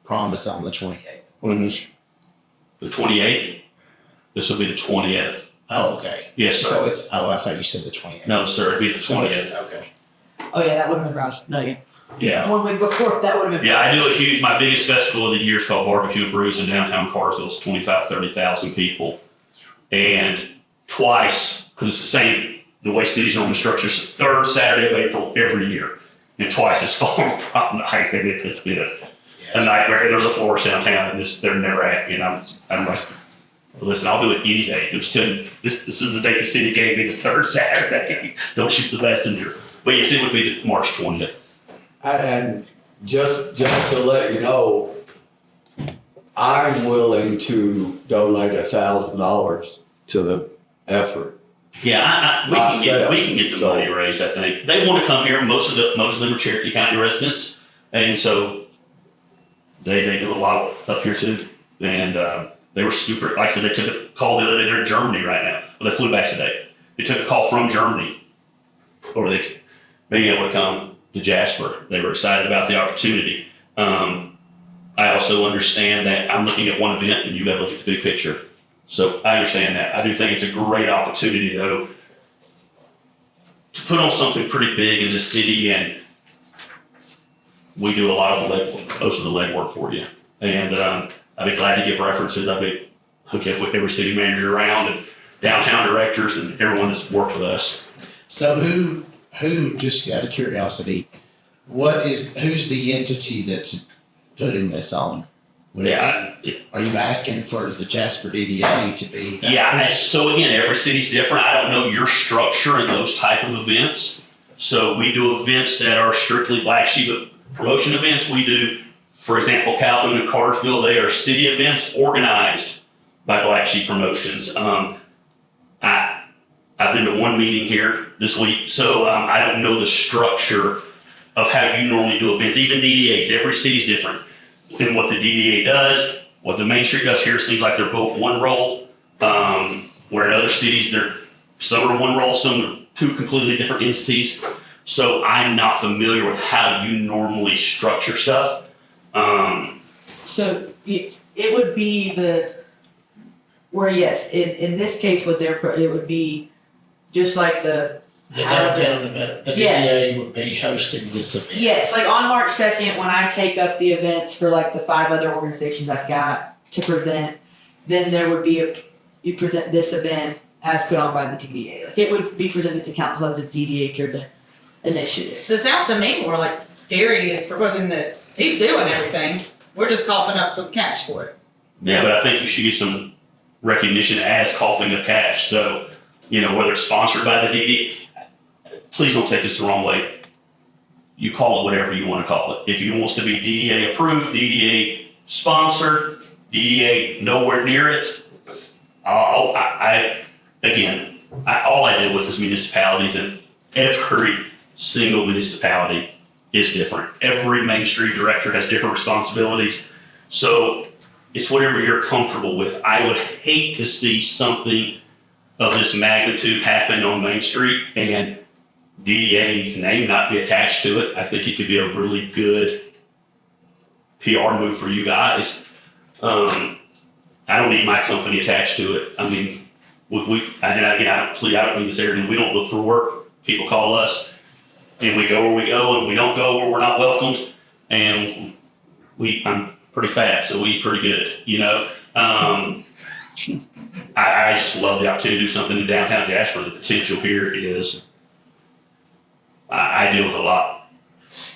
promised on the 28th. The 28th, this will be the 20th. Oh, okay. Yes, So sir. it's, I thought you said the 28th. No, sir, it'd be the So it's, 20th. okay. Oh yeah, that would have been Ross. No, yeah. Yeah. 1 week before, that would have been. Yeah, I do a huge, my biggest festival of the year is called Barbecue and Brews in downtown Carsville. It's 25, 30,000 people. And twice, because it's the same, the way cities normally structure, it's the third Saturday of April every year. And twice it's fallen prom night, and it's been a nightmare. There's a florist downtown, and they're never happy. And I'm like, listen, I'll do it any day. It was this is the date the city gave me, the third Saturday. Don't shoot the messenger. But yes, it would be March 20th. And just to let you know, I'm willing to donate $1,000 to the effort. Yeah, we can get the So- money raised. I think they want to come here. Most of them are Cherokee County residents, and so they do a lot up here too. And they were super. Like I said, they took a call the other day. They're in Germany right now. Well, they flew back today. They took a call from Germany, or they being able to come to Jasper. They were excited about the opportunity. I also understand that I'm looking at one event, and you got to look at the big picture. So I understand that. I do think it's a great opportunity, though, to put on something pretty big in the city, and we do a lot of the legwork, most of the legwork for you. And I'd be glad to give references. I'd be hook up with every city manager around and downtown directors and everyone that's worked with us. So who, just out of curiosity, who's the entity that's putting this on? Would it be, are you asking for the Jasper DDA to be that? Yeah, so again, every city's different. I don't know your structure in those type of events. So we do events that are strictly Black Sheep promotion events. We do, for example, Calhoun and Carsville, they are city events organized by Black Sheep Promotions. I've been to one meeting here this week, so I don't know the structure of how you normally do events, even DDAs. Every city's different. And what the DDA does, what the Main Street does here seems like they're both one role, where in other cities, some are one role, some are two completely different entities. So I'm not familiar with how you normally structure stuff. So it would be yes, in this case, it would be just like the downtown event, the DDA would be hosting this event. Yes, like on March 2nd, when I take up the events for like the 5 other organizations I've got to present, then there would be you present this event as put on by the DDA. Like it would be presented to council as a DDA-driven initiative. So it sounds to me more like Gary is proposing that he's doing everything. We're just coughing up some cash for it. Yeah, but I think you should get some recognition as coughing up cash. So, whether it's sponsored by the DDA, please don't take this the wrong way. You call it whatever you want to call it. If it wants to be DDA approved, DDA sponsored, DDA nowhere near it, again, all I deal with is municipalities, and every single municipality is different. Every Main Street director has different responsibilities. So it's whatever you're comfortable with. I would hate to see something of this magnitude happen on Main Street and DDA's name not be attached to it. I think it could be a really good PR move for you guys. I don't need my company attached to it. I mean, I don't mean this arrogant. We don't look for work. People call us, and we go where we go, and we don't go where we're not welcomed. And I'm pretty fat, so we eat pretty good, you know. I just love the opportunity to do something in downtown Jasper. The potential here is, I deal with a lot.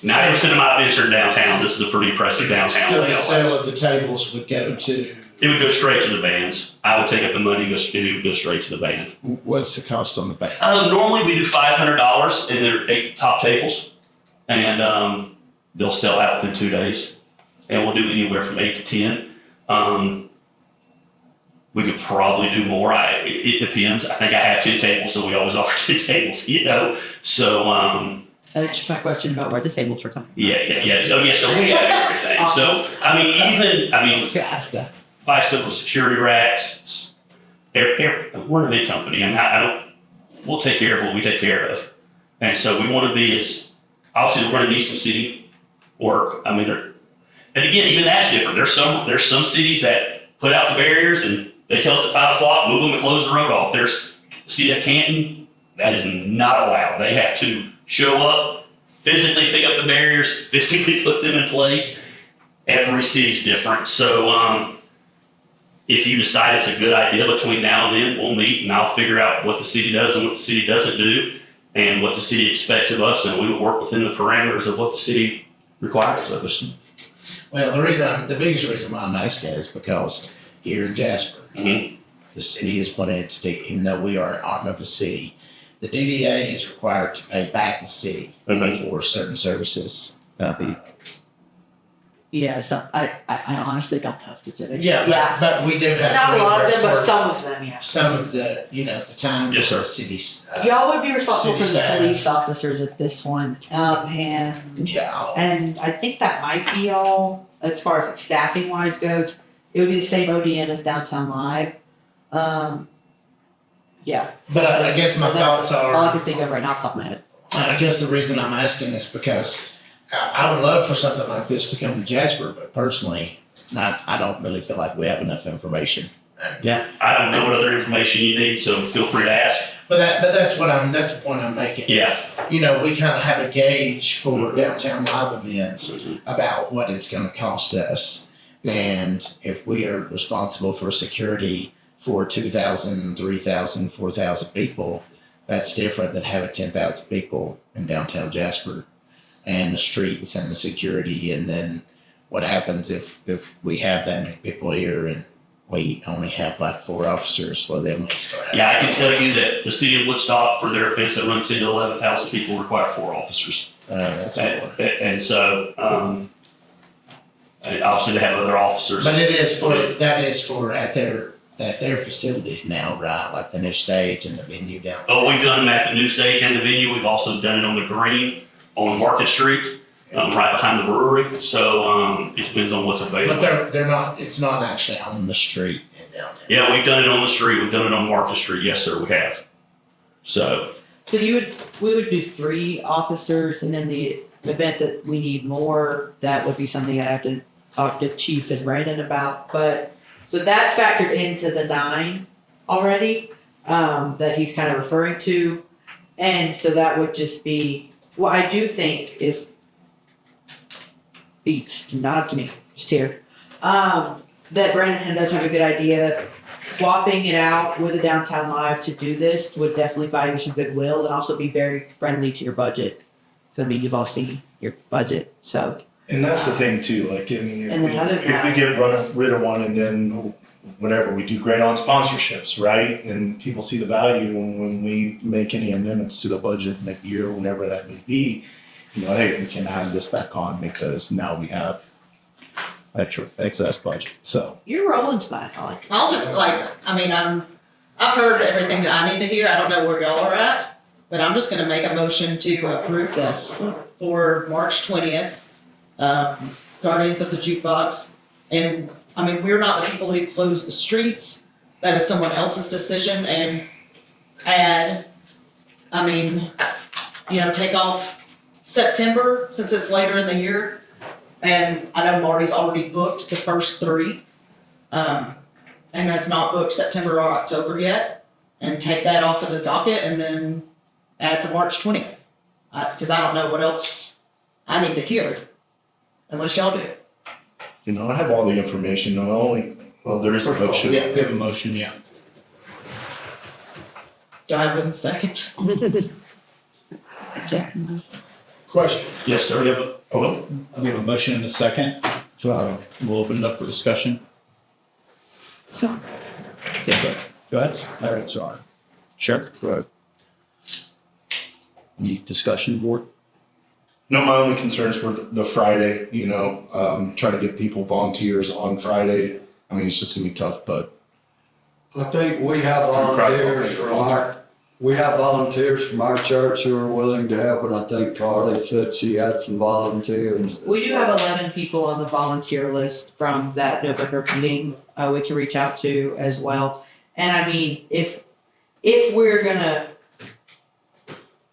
90% of my events are in downtown. This is a pretty impressive downtown. So the sale of the tables would go to, It would go straight to the bands. I would take up the money, it would go straight to the band. what's the cost on the band? Normally we do $500 and they're 8 top tables, and they'll sell out within 2 days. And we'll do anywhere from 8 to 10. We could probably do more. It depends. I think I have 10 tables, so we always offer 10 tables, you know? So, That's just my question about where the tables are coming. yeah. Oh, yeah, so we have everything. So, To ask that. buy simple security racks. We're a big company, and we'll take care of what we take care of. And so we want to be obviously we're going to need some city work. I mean, and again, even that's different. There's some cities that put out the barriers and they tell us at 5 o'clock, move them and close the road off. There's city of Canton, that is not allowed. They have to show up, physically pick up the barriers, physically put them in place. Every city's different. So if you decide it's a good idea between now and then, we'll meet and I'll figure out what the city does and what the city doesn't do and what the city expects of us, and we will work within the parameters of what the city requires of us. Well, the biggest reason why I'm asking is because here in Jasper, the city is one entity, even though we are an arm of the city. The DDA is required to pay back the city for certain services. Yeah, so I honestly don't have specifics. But we do have. Not a lot of them, but for some of them, yeah. some of the, the time Yes, for the sir. city's. Y'all would be responsible for city the staff. police officers at this one, Yeah. and I think that might be all, as far as staffing wise goes. It would be the same ODN as Downtown Live. Yeah. But I guess my thoughts All I are, can think of right now off the top of my head. I guess the reason I'm asking is because I would love for something like this to come to Jasper, but personally, I don't really feel like we have enough information. Yeah, I don't know what other information you need, so feel free to ask. But that's the point I'm making. Yes. We kind of have a gauge for downtown live events about what it's going to cost us. And if we are responsible for security for 2,000, 3,000, 4,000 people, that's different than having 10,000 people in downtown Jasper and the streets and the security. And then what happens if we have that many people here and we only have like 4 officers? Well, then we start having. Yeah, I can tell you that the city of Woodstock, for their events that run 10 to 11,000 people, require 4 officers. That's what. And so, and obviously they have other officers. But that is for at their facilities now, right? Like the new stage and the venue down there. Oh, we've done them at the new stage and the venue. We've also done it on the green on Market Street, right behind the brewery. So it depends on what's available. But they're not. It's not actually on the street in downtown. Yeah, we've done it on the street. We've done it on Market Street. Yes, sir, we have. So We would do 3 officers, and then the event that we need more, that would be something I have to talk to Chief and Brandon about. But so that's factored into the 9 already, that he's kind of referring to. And so that would just be, what I do think is, just nod to me, just here, that Brandon does have a good idea. Swapping it out with a Downtown Live to do this would definitely buy you some goodwill and also be very friendly to your budget. So I mean, you've all seen your budget, so. And that's the thing too, like, I mean, And then other than if we that- get rid of one and then whenever we do great on sponsorships, right? And people see the value when we make any amendments to the budget next year, whenever that may be, hey, we can add this back on because now we have extra excess budget. So You're rolling tonight, I like it. I'll just I'm I've heard everything that I need to hear. I don't know where y'all are at, but I'm just gonna make a motion to approve this for March 20th. Guardians of the Jukebox. And, I mean, we're not the people who close the streets. That is someone else's decision, and add, I mean, take off September since it's later in the year. And I know Marty's already booked the first 3, and has not booked September or October yet. And take that off of the docket and then add the March 20th. Because I don't know what else I need to hear, unless y'all do. I have all the information, not only, well, there is a motion. Yeah, we have a motion, yeah. Do I have a second? Question. Yes, sir. We have a motion and a second. We'll open it up for discussion. Okay, go ahead. All right, sorry. Sure. Go ahead. Any discussion, board? No, my only concerns were the Friday, trying to get people volunteers on Friday. I mean, it's just gonna be tough, but I think we have volunteers from our church who are willing to help, and I think Carly said she had some volunteers. We do have 11 people on the volunteer list from that November meeting, we can reach out to as well. And I mean, if we're gonna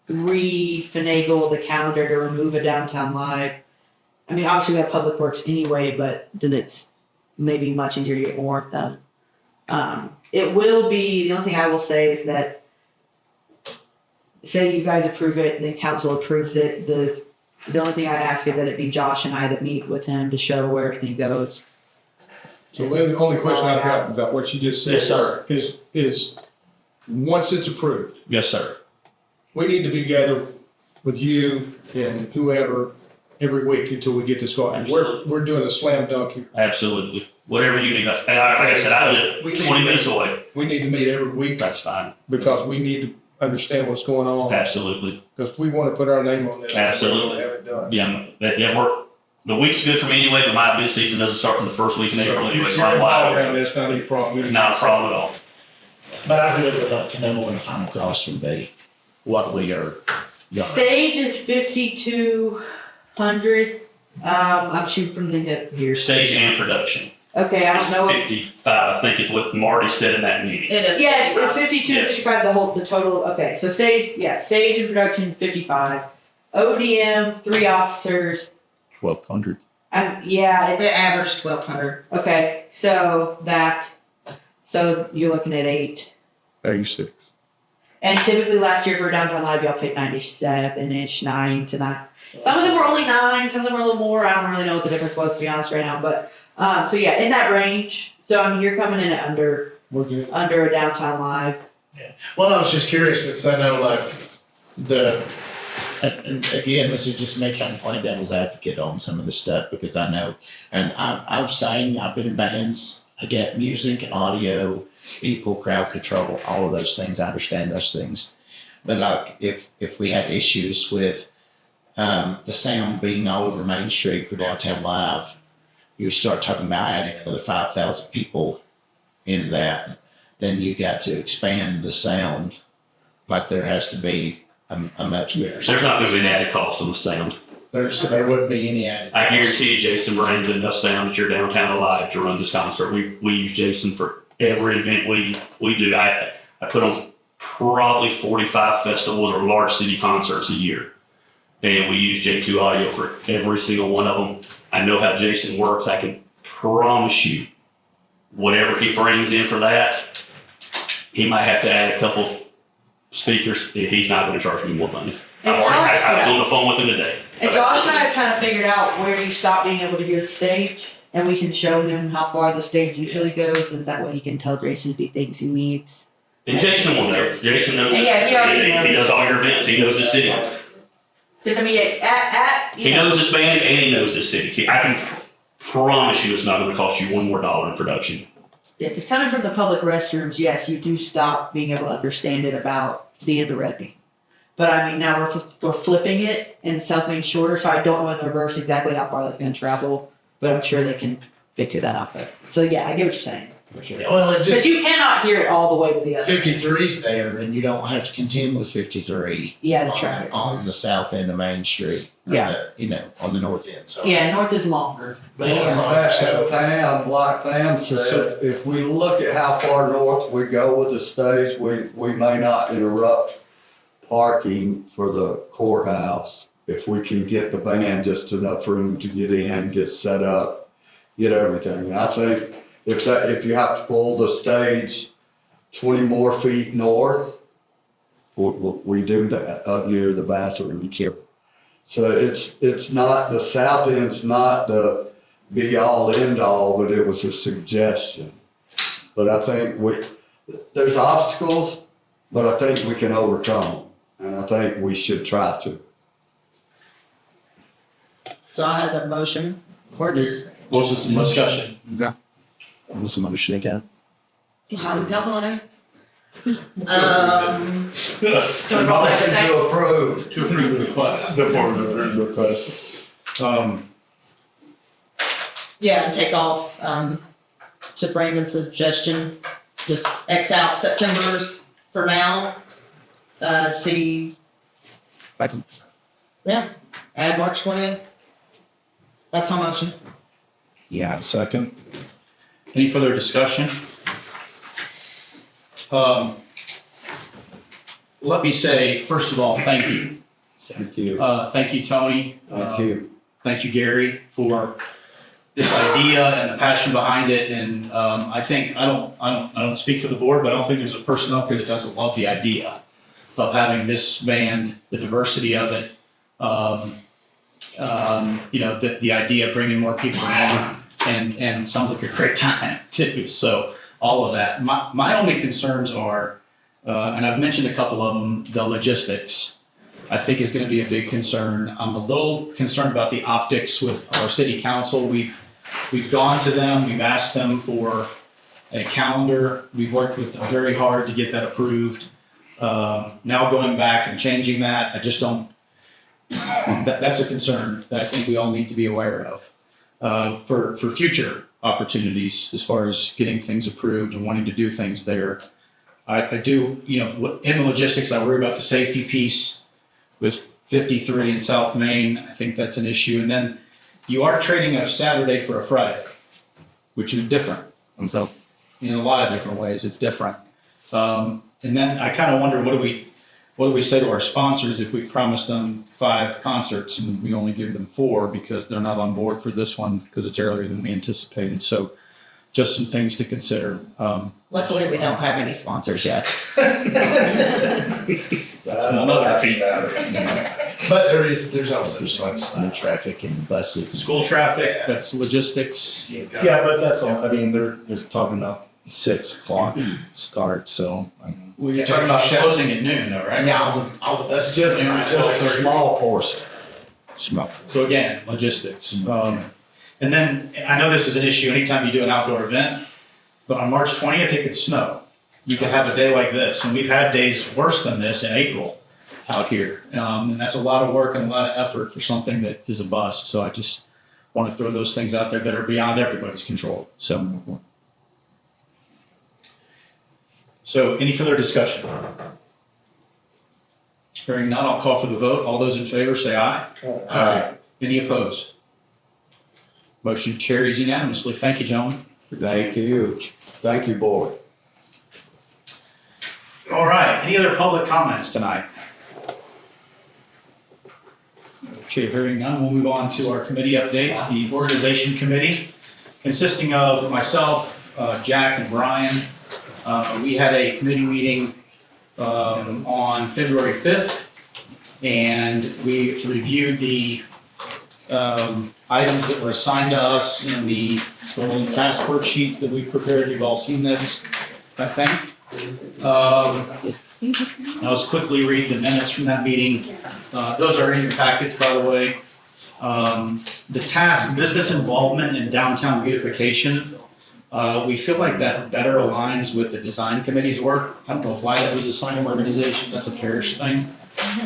re-finagle the calendar to remove a downtown live, I mean, obviously we have Public Works anyway, but then it's maybe much easier to get more work done. It will be, the only thing I will say is that, say you guys approve it, then council approves it, the only thing I ask is that it be Josh and I that meet with him to show where everything goes. So the only question I've got about what you just said. Yes, sir. Is once it's approved, Yes, sir. we need to be together with you and whoever every week until we get this going. We're doing a slam dunk here. Absolutely. Whatever you need. And like I said, I live 20 minutes away. We need to meet every week That's fine. because we need to understand what's going on. Absolutely. Because if we want to put our name on this, Absolutely. we have it done. The week's good for me anyway, but my event season doesn't start in the first week in April anyway, so I'm wide open. That's not any problem. Not a problem at all. But I really would like to know what the final cost would be, what we are. Stage is 5,200. I'm shooting from the hip here. Stage and production. Okay, I don't know. 55, I think is what Marty said in that meeting. It is. Yes, it's 52, Yes. 55, the total, okay, so stage and production, 55. ODM, 3 officers, 1,200. yeah, It it's, averaged 1,200. okay, so you're looking at 8. 86. And typically last year for Downtown Live, y'all paid 97-ish, 9 to 9. Some of them were only 9, some of them were a little more, I don't really know what the difference was, to be honest, right now, but, so yeah, in that range, so I mean, you're coming in at under a Downtown Live. Well, I was just curious because I know and again, this is just me kind of playing devil's advocate on some of this stuff because I know, and I'm saying I've been in bands, I get music and audio, people, crowd control, all of those things. I understand those things. But like if we had issues with the sound being all over Main Street for Downtown Live, you start talking about adding another 5,000 people into that, then you got to expand the sound. Like there has to be a much bigger. There's not going to be an added cost on the sound. There wouldn't be any added. I guarantee you Jason brings enough sound at your Downtown Alive to run this concert. We use Jason for every event we do. I put on probably 45 festivals or large city concerts a year. And we use J2 audio for every single one of them. I know how Jason works. I can promise you, whatever he brings in for that, he might have to add a couple speakers. He's not going to charge me more money. I was on the phone with him today. And Josh and I have kind of figured out where you stop being able to hear the stage, and we can show him how far the stage usually goes, and that way he can tell Jason if he thinks he needs. And Jason will know. Jason knows. Yeah, he already knows. He does all your events. He knows the city. Because I mean, He knows this band and he knows this city. I can promise you it's not going to cost you $1 more in production. Yeah, because coming from the public restrooms, yes, you do stop being able to understand it about the end of Redby. But I mean, now we're flipping it in South Main shorter, so I don't know in reverse exactly how far that's going to travel, but I'm sure they can figure that out. So yeah, I get what you're saying. Well, it But just, you cannot hear it all the way to the other. 53's there, and you don't have to contend with 53 Yeah, the traffic. on the south end of Main Street. or Yeah. On the north end, so. Yeah, north is longer. But it's on, so, Pam, like Pam said, if we look at how far north we go with the stage, we may not interrupt parking for the courthouse. If we can get the band just enough room to get in, get set up, get everything. And I think if you have to pull the stage 20 more feet north, we do that up near the bathroom. So it's not, the south end's not the be all end all, but it was a suggestion. But I think there's obstacles, but I think we can overcome them. And I think we should try to. So I had that motion. Where does, What was the discussion? What's the motion again? how we got on it? Do we roll that Motion back? to approve. To approve the request. The forward request. Yeah, and take off, to Brandon's suggestion, just X out September's for now. See, yeah, add March 20th. That's my motion. Yeah, second. Any further discussion? Let me say, first of all, thank you. Thank you. Thank you, Tony. Thank you. Thank you, Gary, for this idea and the passion behind it. And I think I don't speak for the board, but I don't think there's a person up here that doesn't love the idea of having this band, the diversity of it. The idea of bringing more people in, and sounds like a great time too. So all of that. My only concerns are, and I've mentioned a couple of them, the logistics. I think is going to be a big concern. I'm a little concerned about the optics with our city council. We've gone to them, we've asked them for a calendar. We've worked with them very hard to get that approved. Now going back and changing that, I just don't, that's a concern that I think we all need to be aware of for future opportunities as far as getting things approved and wanting to do things there. I do, in the logistics, I worry about the safety piece with 53 in South Main. I think that's an issue. And then you are trading a Saturday for a Friday, which is different. And so in a lot of different ways, it's different. And then I kind of wonder, what do we say to our sponsors if we promise them 5 concerts and we only give them 4 because they're not on board for this one because it's earlier than we anticipated. So just some things to consider. Luckily, we don't have any sponsors yet. That's another feedback. But there's also just like school traffic and buses. School traffic, that's logistics. Yeah, but that's all, I mean, they're talking about 6 o'clock start, so. We're talking about closing at noon though, right? Yeah, all the buses. Just a small portion. Small. So again, logistics. And then I know this is an issue anytime you do an outdoor event, but on March 20th, it could snow. You could have a day like this, and we've had days worse than this in April out here. And that's a lot of work and a lot of effort for something that is a bust. So I just want to throw those things out there that are beyond everybody's control. So any further discussion? Hearing none, I'll call for the vote. All those in favor say aye. Aye. Any opposed? Motion carries unanimously. Thank you, gentlemen. Thank you. Thank you, board. All right, any other public comments tonight? Okay, hearing none, we'll move on to our committee updates. The organization committee, consisting of myself, Jack, and Brian. We had a committee meeting on February 5th, and we reviewed the items that were assigned to us in the task worksheet that we prepared. You've all seen this, I think. I'll just quickly read the minutes from that meeting. Those are in your packets, by the way. The task, business involvement in downtown beautification. We feel like that better aligns with the design committee's work. I don't know why that was assigned to organization. That's a parish thing.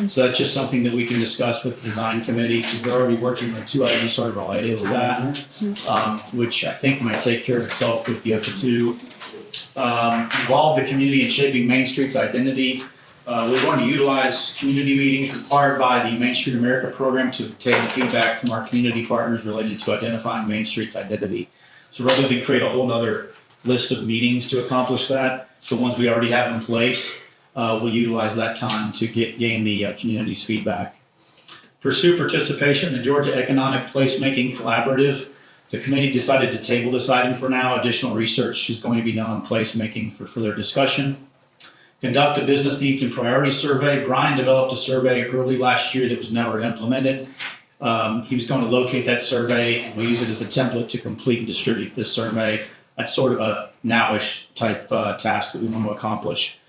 So that's just something that we can discuss with the design committee, because they're already working on 2 items sort of related to that, which I think might take care of itself with the other 2. Involve the community in shaping Main Street's identity. We're going to utilize community meetings required by the Main Street America program to obtain feedback from our community partners related to identifying Main Street's identity. So rather than create a whole nother list of meetings to accomplish that, the ones we already have in place, we'll utilize that time to gain the community's feedback. Pursue participation in the Georgia Economic Placemaking Collaborative. The committee decided to table this item for now. Additional research is going to be done on placemaking for further discussion. Conduct a business needs and priorities survey. Brian developed a survey early last year that was never implemented. He was going to locate that survey, and we use it as a template to complete and distribute this survey. That's sort of a nowish type task that we want to accomplish.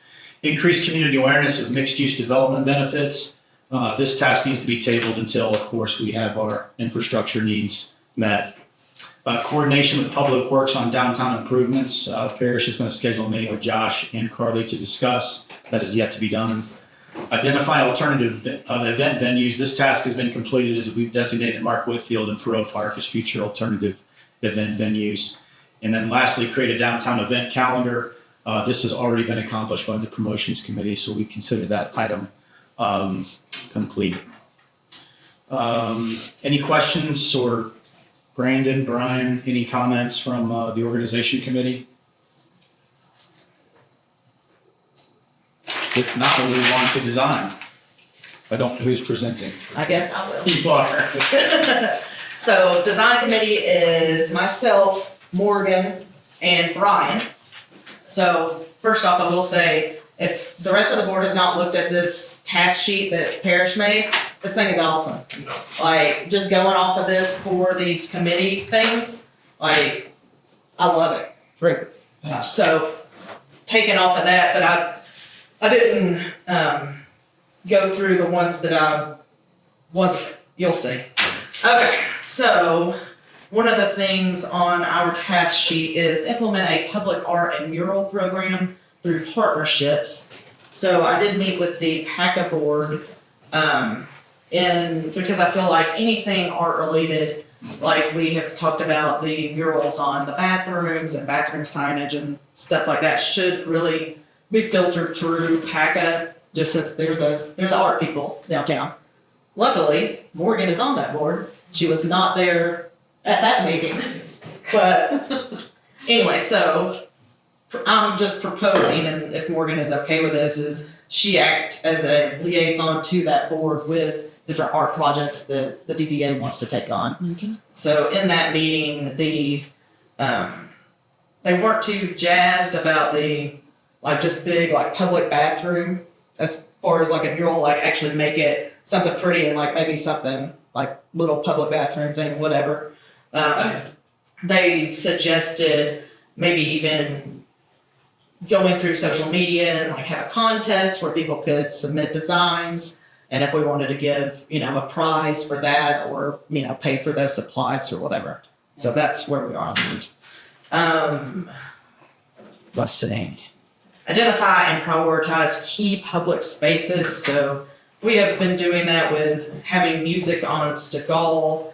Increase community awareness of mixed-use development benefits. This task needs to be tabled until, of course, we have our infrastructure needs met. Coordination with Public Works on downtown improvements. Parish is going to schedule a meeting with Josh and Carly to discuss. That is yet to be done. Identify alternative event venues. This task has been completed as we've designated Mark Whitfield and Perot Park as future alternative event venues. And then lastly, create a downtown event calendar. This has already been accomplished by the promotions committee, so we consider that item complete. Any questions, or Brandon, Brian, any comments from the organization committee? If not, we'll move on to design. I don't know who's presenting. I guess I will. You are. So design committee is myself, Morgan, and Brian. So first off, I will say, if the rest of the board has not looked at this task sheet that Parish made, this thing is awesome. Like, just going off of this for these committee things, like, I love it. Great. So taking off of that, but I didn't go through the ones that I wasn't. You'll see. Okay, so one of the things on our task sheet is implement a public art and mural program through partnerships. So I did meet with the PACA board, because I feel like anything art related, like we have talked about the murals on the bathrooms and bathroom signage and stuff like that, should really be filtered through PACA, just since they're the art people downtown. Luckily, Morgan is on that board. She was not there at that meeting. But anyway, so I'm just proposing, and if Morgan is okay with this, is she act as a liaison to that board with different art projects that the DDA wants to take on. Okay. So in that meeting, they weren't too jazzed about the just big public bathroom as far as a mural, actually make it something pretty and maybe something little public bathroom thing, whatever. They suggested maybe even going through social media and have a contest where people could submit designs, and if we wanted to give a prize for that, or pay for those supplies or whatever. So that's where we are. Let's see. Identify and prioritize key public spaces. So we have been doing that with having music on Stegall,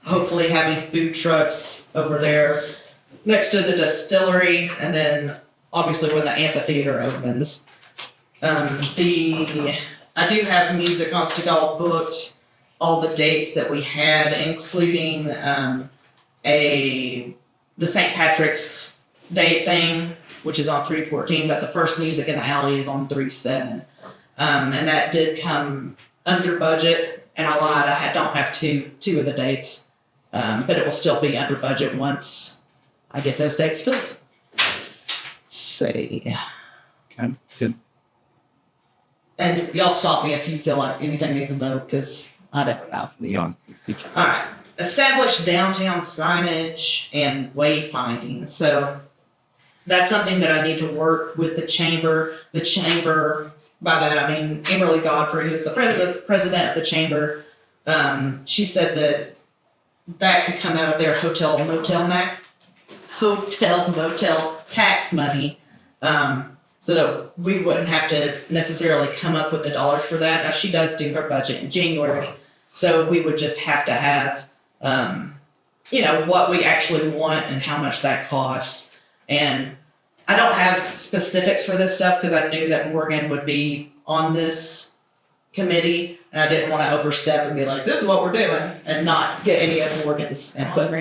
hopefully having food trucks over there next to the distillery, and then obviously when the amphitheater opens. I do have music on Stegall booked, all the dates that we had, including the St. Patrick's Day thing, which is on 3/14, but the first music in the alley is on 3/7. And that did come under budget, and I lied, I don't have two of the dates, but it will still be under budget once I get those dates filled. Say. Okay, good. And y'all stop me if you feel like anything needs a vote, because I don't know. All right. Establish downtown signage and wayfinding. So that's something that I need to work with the chamber. The chamber, by that I mean Emily Godfrey, who's the president of the chamber. She said that could come out of their hotel motel tax money. so that we wouldn't have to necessarily come up with the dollars for that. Now, she does do her budget in January, so we would just have to have, what we actually want and how much that costs. And I don't have specifics for this stuff because I knew that Morgan would be on this committee, and I didn't want to overstep and be like, this is what we're doing, and not get any of Morgan's input.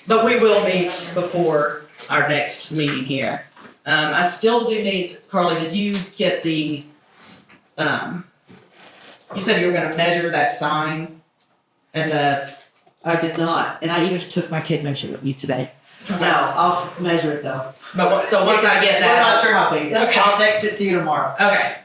But we will meet before our next meeting here. I still do need, Carly, did you get the, you said you were gonna measure that sign and I did not, and I even took my kid measure with me today. No, I'll measure it though. so once I get that. We're not sure how big. Okay. I'll text it to you tomorrow. Okay,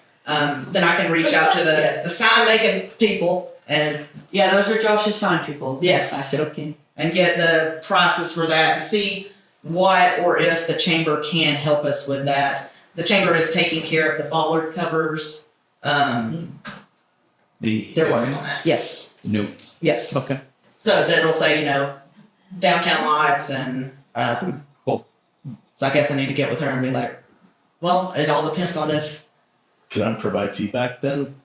then I can reach out to the sign making people and Yeah, those are Josh's sign people. Yes. I said, okay. get the prices for that and see what or if the chamber can help us with that. The chamber is taking care of the bollard covers. They're working on that. Yes, No. yes. Okay. So that'll say, downtown lives and, Cool. so I guess I need to get with her and be like, well, it all depends on if, Can I provide feedback then?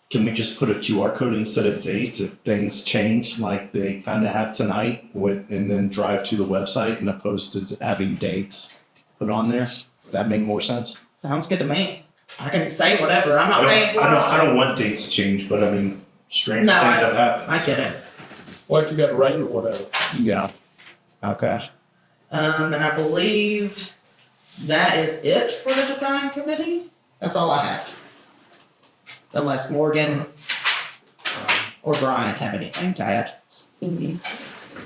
Can we just put a QR code instead of dates if things change like they kind of have tonight and then drive to the website and opposed to having dates put on there? Does that make more sense? sounds good to me. I can say whatever, I'm not paying for it. I don't want dates to change, but I mean, strange No, things have happened. I get it. Like you got rain or whatever. Yeah. Okay. And I believe that is it for the design committee. That's all I have. Unless Morgan or Brian have anything to add.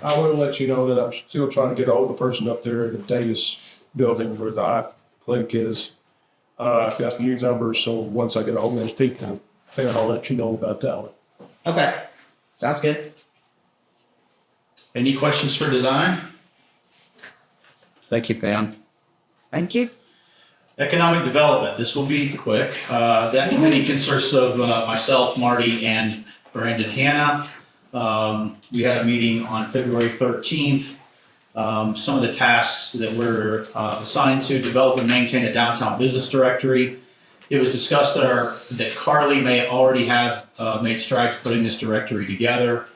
I will let you know that I'm still trying to get a hold of the person up there at the Davis building where the iPlink is. I've got the new numbers, so once I get a hold of those people, then I'll let you know about that one. Okay, sounds good. Any questions for design? Thank you, Pam. Thank you. Economic development, this will be quick. That committee consists of myself, Marty, and Brandon Hanna. We had a meeting on February 13th. Some of the tasks that we're assigned to develop and maintain a downtown business directory. It was discussed that Carly may already have made strides putting this directory together.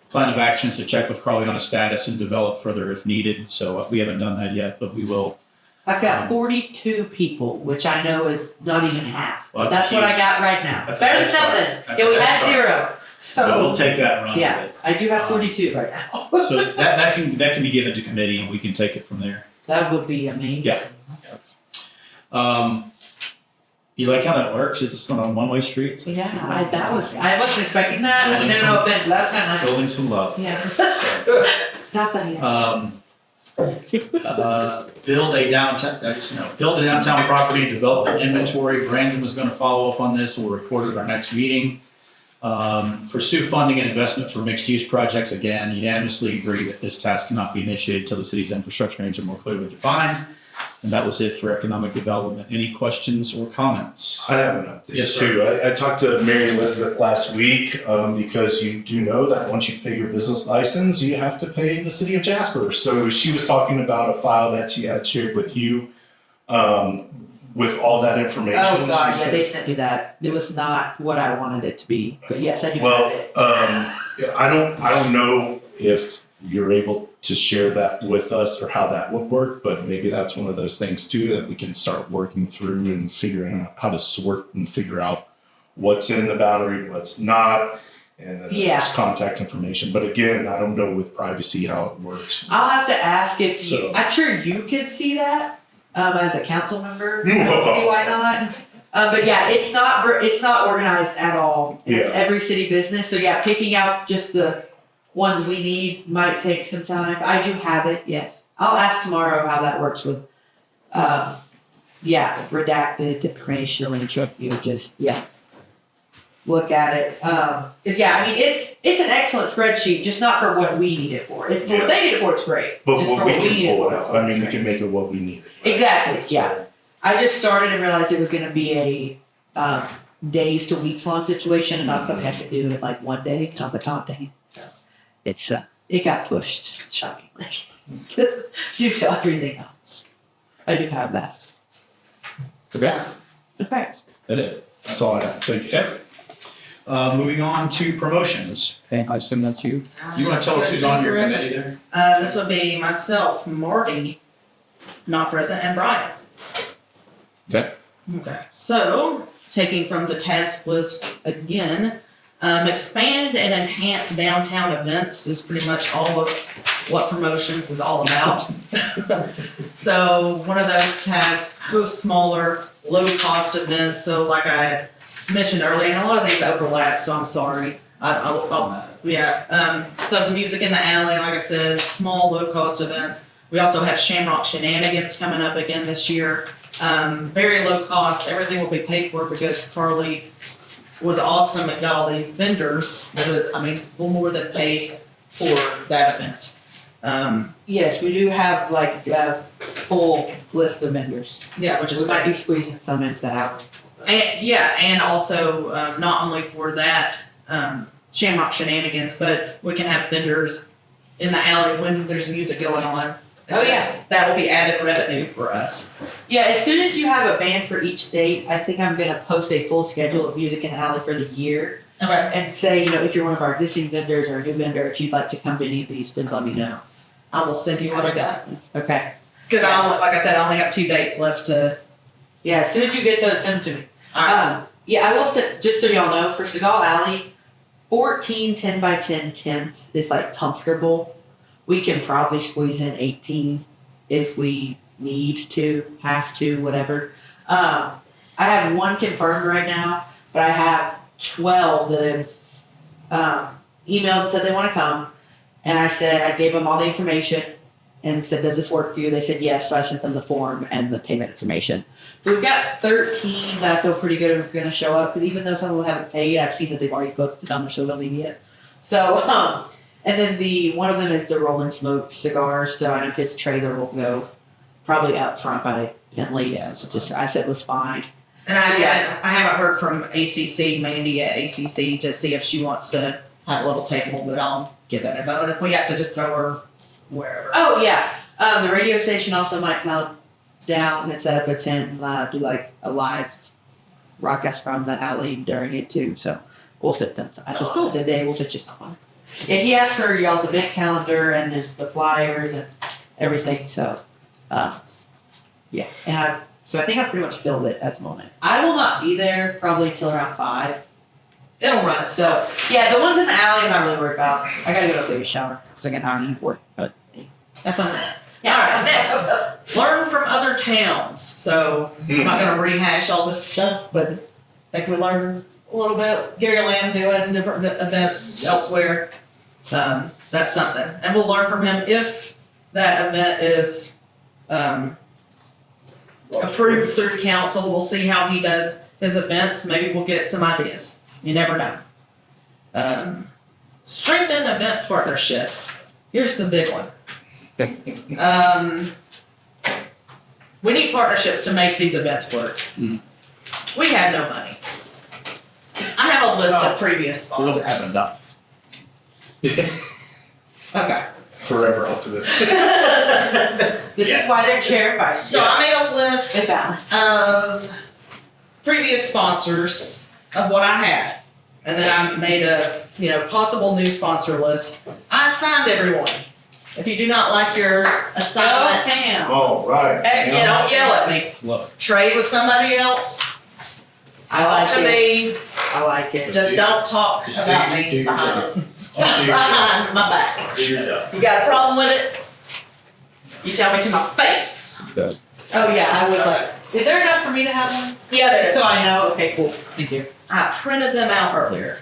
Plan of actions to check with Carly on a status and develop further if needed. So we haven't done that yet, but we will. I've got 42 people, which I know is not even half. Well, That's what I huge. got right now. That's a Better head than start. nothing. That's Yeah, a we head had start. 0. So we'll take that and run Yeah, with it. I do have 42 right now. So that can be given to committee and we can take it from there. That would be amazing. Yeah. You like how that works? It's not on one-way streets. Yeah, I wasn't expecting that. I didn't know if that's kind of Building some love. Yeah. So, Not that yet. build a downtown property development inventory. Brandon was going to follow up on this. We'll record it at our next meeting. Pursue funding and investment for mixed-use projects. Again, unanimously agree that this task cannot be initiated until the city's infrastructure needs are more clearly defined. And that was it for economic development. Any questions or comments? I have an update Yes, sir. too. I talked to Mary Elizabeth last week because you do know that once you pay your business license, you have to pay the city of Jasper. So she was talking about a file that she had shared with you with all that information. Oh, God, She yeah, they says- sent me that. It was not what I wanted it to be, but yes, I do Well, have it. I don't know if you're able to share that with us or how that would work, but maybe that's one of those things too that we can start working through and figuring out how to sort and figure out what's in the boundary, what's not, and then Yeah. there's contact information. But again, I don't know with privacy how it works. I'll have to ask if you, So- I'm sure you can see that, as a council member. I don't see why not. But yeah, it's not organized at all. And it's Yeah. every city business, so yeah, picking out just the ones we need might take some time. I do have it, yes. I'll ask tomorrow how that works with, redacted information and look at it. Cause yeah, I mean, it's an excellent spreadsheet, just not for what we need it for. For what they need it for, it's great. But Just what for we what can need it pull it for, out. I mean, we can make it what we need. Exactly, yeah. I just started and realized it was gonna be a, days to weeks long situation and not something I should do in like one day. So I was like, oh dang. So it got pushed shockingly due to everything else. I do have that. Okay. Okay. That it. That's all I have. Thank you. Okay. Moving on to promotions. Okay, I assume that's you. You want to tell us who's on your committee there? This would be myself, Marty, not present, and Brian. Okay. Okay, so taking from the task list again, expand and enhance downtown events is pretty much all of what promotions is all about. So one of those tasks, host smaller, low-cost events. So like I mentioned earlier, and a lot of these overlap, so I'm sorry. So the music in the alley, like I said, small, low-cost events. We also have Shamrock Shenanigans coming up again this year. Very low cost. Everything will be paid for because Carly was awesome and got all these vendors that will more than pay for that event. Yes, we do have like a full list of vendors. Yeah, which is We might great. be squeezing some into that. And also not only for that Shamrock Shenanigans, but we can have vendors in the alley when there's music going on. Oh, yeah. That will be added revenue for us. Yeah, as soon as you have a band for each state, I think I'm gonna post a full schedule of music in the alley for the year. Okay. And say, if you're one of our existing vendors or a new vendor, if you'd like to come to any of these, then let me know. I will send you what I got. Okay. Because like I said, I only have 2 dates left to. Yeah, as soon as you get those, send them to me. Alright. Yeah, I will say, just so y'all know, for Seagal Alley, 14 10x10 tents is like comfortable. We can probably squeeze in 18 if we need to, have to, whatever. I have 1 confirmed right now, but I have 12 that have emailed and said they want to come. And I gave them all the information and said, does this work for you? They said yes, so I sent them the form and the payment information. So we've got 13 that I feel pretty good are going to show up, because even though some of them haven't paid, I've seen that they've already booked it on their social media. So, and then one of them is the Rolling Smoke cigars, so I know his trailer will go probably up front by Bentley, as I said was fine. And I haven't heard from ACC, Mandy at ACC, to see if she wants to have a little table, but I'll get that info. And if we have to just throw her wherever. Oh yeah, the radio station also might melt down and set up a tent and do like a live broadcast from the alley during it too. So we'll fit them. So I just cool. The day we'll fit you something. Yeah, he asked for y'all's event calendar and the flyers and everything. So yeah, and I think I pretty much filled it at the moment. I will not be there probably till around 5. It'll run itself. So yeah, the ones in the alley I'm not really worried about. I gotta go take a shower because I get hot and work. But Have fun with that. Yeah, all right, next. Learn from other towns. So I'm not going to rehash all this stuff, but I think we learned a little bit. Gary Lamb doing different events elsewhere. That's something. And we'll learn from him if that event is approved through council. We'll see how he does his events. Maybe we'll get some ideas. You never know. Strengthen event partnerships. Here's the big one. We need partnerships to make these events work. We have no money. I have a list of previous We don't have sponsors. enough. Okay. Forever optimist. this is why they're chair vice. So I made a list It's balanced. of previous sponsors of what I had. And then I made a, possible new sponsor list. I assigned everyone. If you do not like your assignment, Damn. All right. don't yell at me. Love Trade with somebody else. I like Talk to it. me. I like it. Just don't talk Just about do me your behind job. Do your job. behind my back. Do your job. You got a problem with it? You tell me to my face. Oh yeah, I would like. Is there enough for me to have one? Yeah, there is. So I know. Okay, cool. Thank you. I printed them out earlier.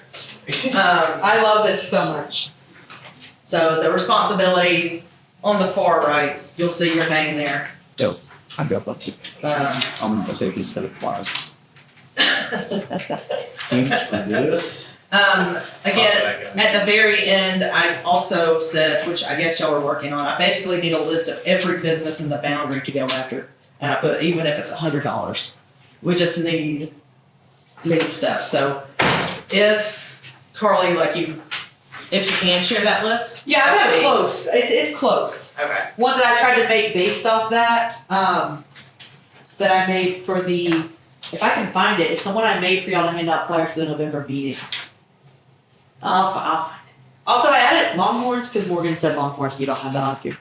I love this so much. So the responsibility on the far right, you'll see your name there. I got lots of. I'm gonna say this instead of flowers. This. Again, at the very end, I also said, which I guess y'all are working on, I basically need a list of every business in the boundary to go after. And I put, even if it's $100, we just need stuff. So if Carly, if you can share that list. Yeah, I got it close. It's close. Okay. One that I tried to make based off that. that I made for if I can find it, it's the one I made for y'all to hand out flyers for the November meeting. I'll find it. Also, I added Longhorns because Morgan said Longhorns, so you don't have that on here.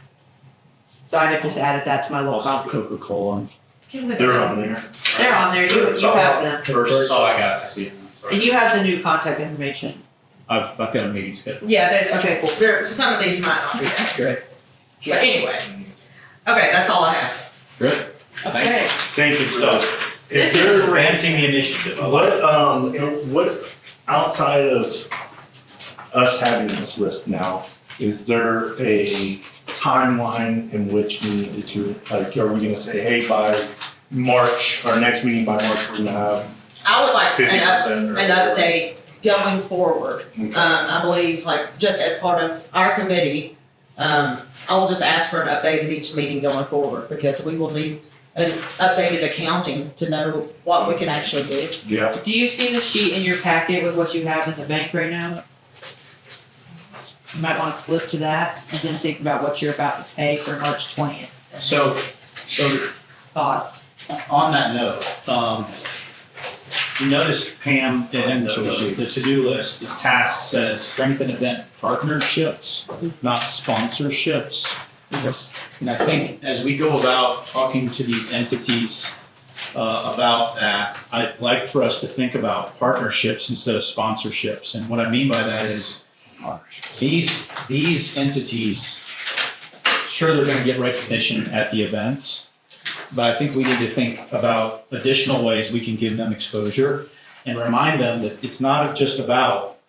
So I just added that to my little Also copy. Coca-Cola. They're on there. They're on there, you have them. First, oh, I got it, I see it. Sorry. And you have the new contact information. I've got a meeting scheduled. Yeah, Okay, cool. some of these might not be accurate. Yeah. But anyway. Okay, that's all I have. Good. Okay. Thank you, stuff. Is This is there, advancing the initiative. I like it. what, outside of us having this list now, is there a timeline in which we need to, like, are we gonna say, hey, by March, our next meeting by March, we're gonna have I would like 50% or an update going forward. Okay. I believe, like, just as part of our committee, I'll just ask for an update at each meeting going forward, because we will need an updated accounting to know what we can actually do. Yeah. Do you see the sheet in your packet with what you have in the bank right now? You might want to flip to that and then think about what you're about to pay for March 20th. So Thoughts? on that note, you notice Pam in the to-do list, the task says strengthen event partnerships, not sponsorships. And I think as we go about talking to these entities about that, I'd like for us to think about partnerships instead of sponsorships. And what I mean by that is these entities, sure, they're going to get recognition at the events, but I think we need to think about additional ways we can give them exposure and remind them that it's not just about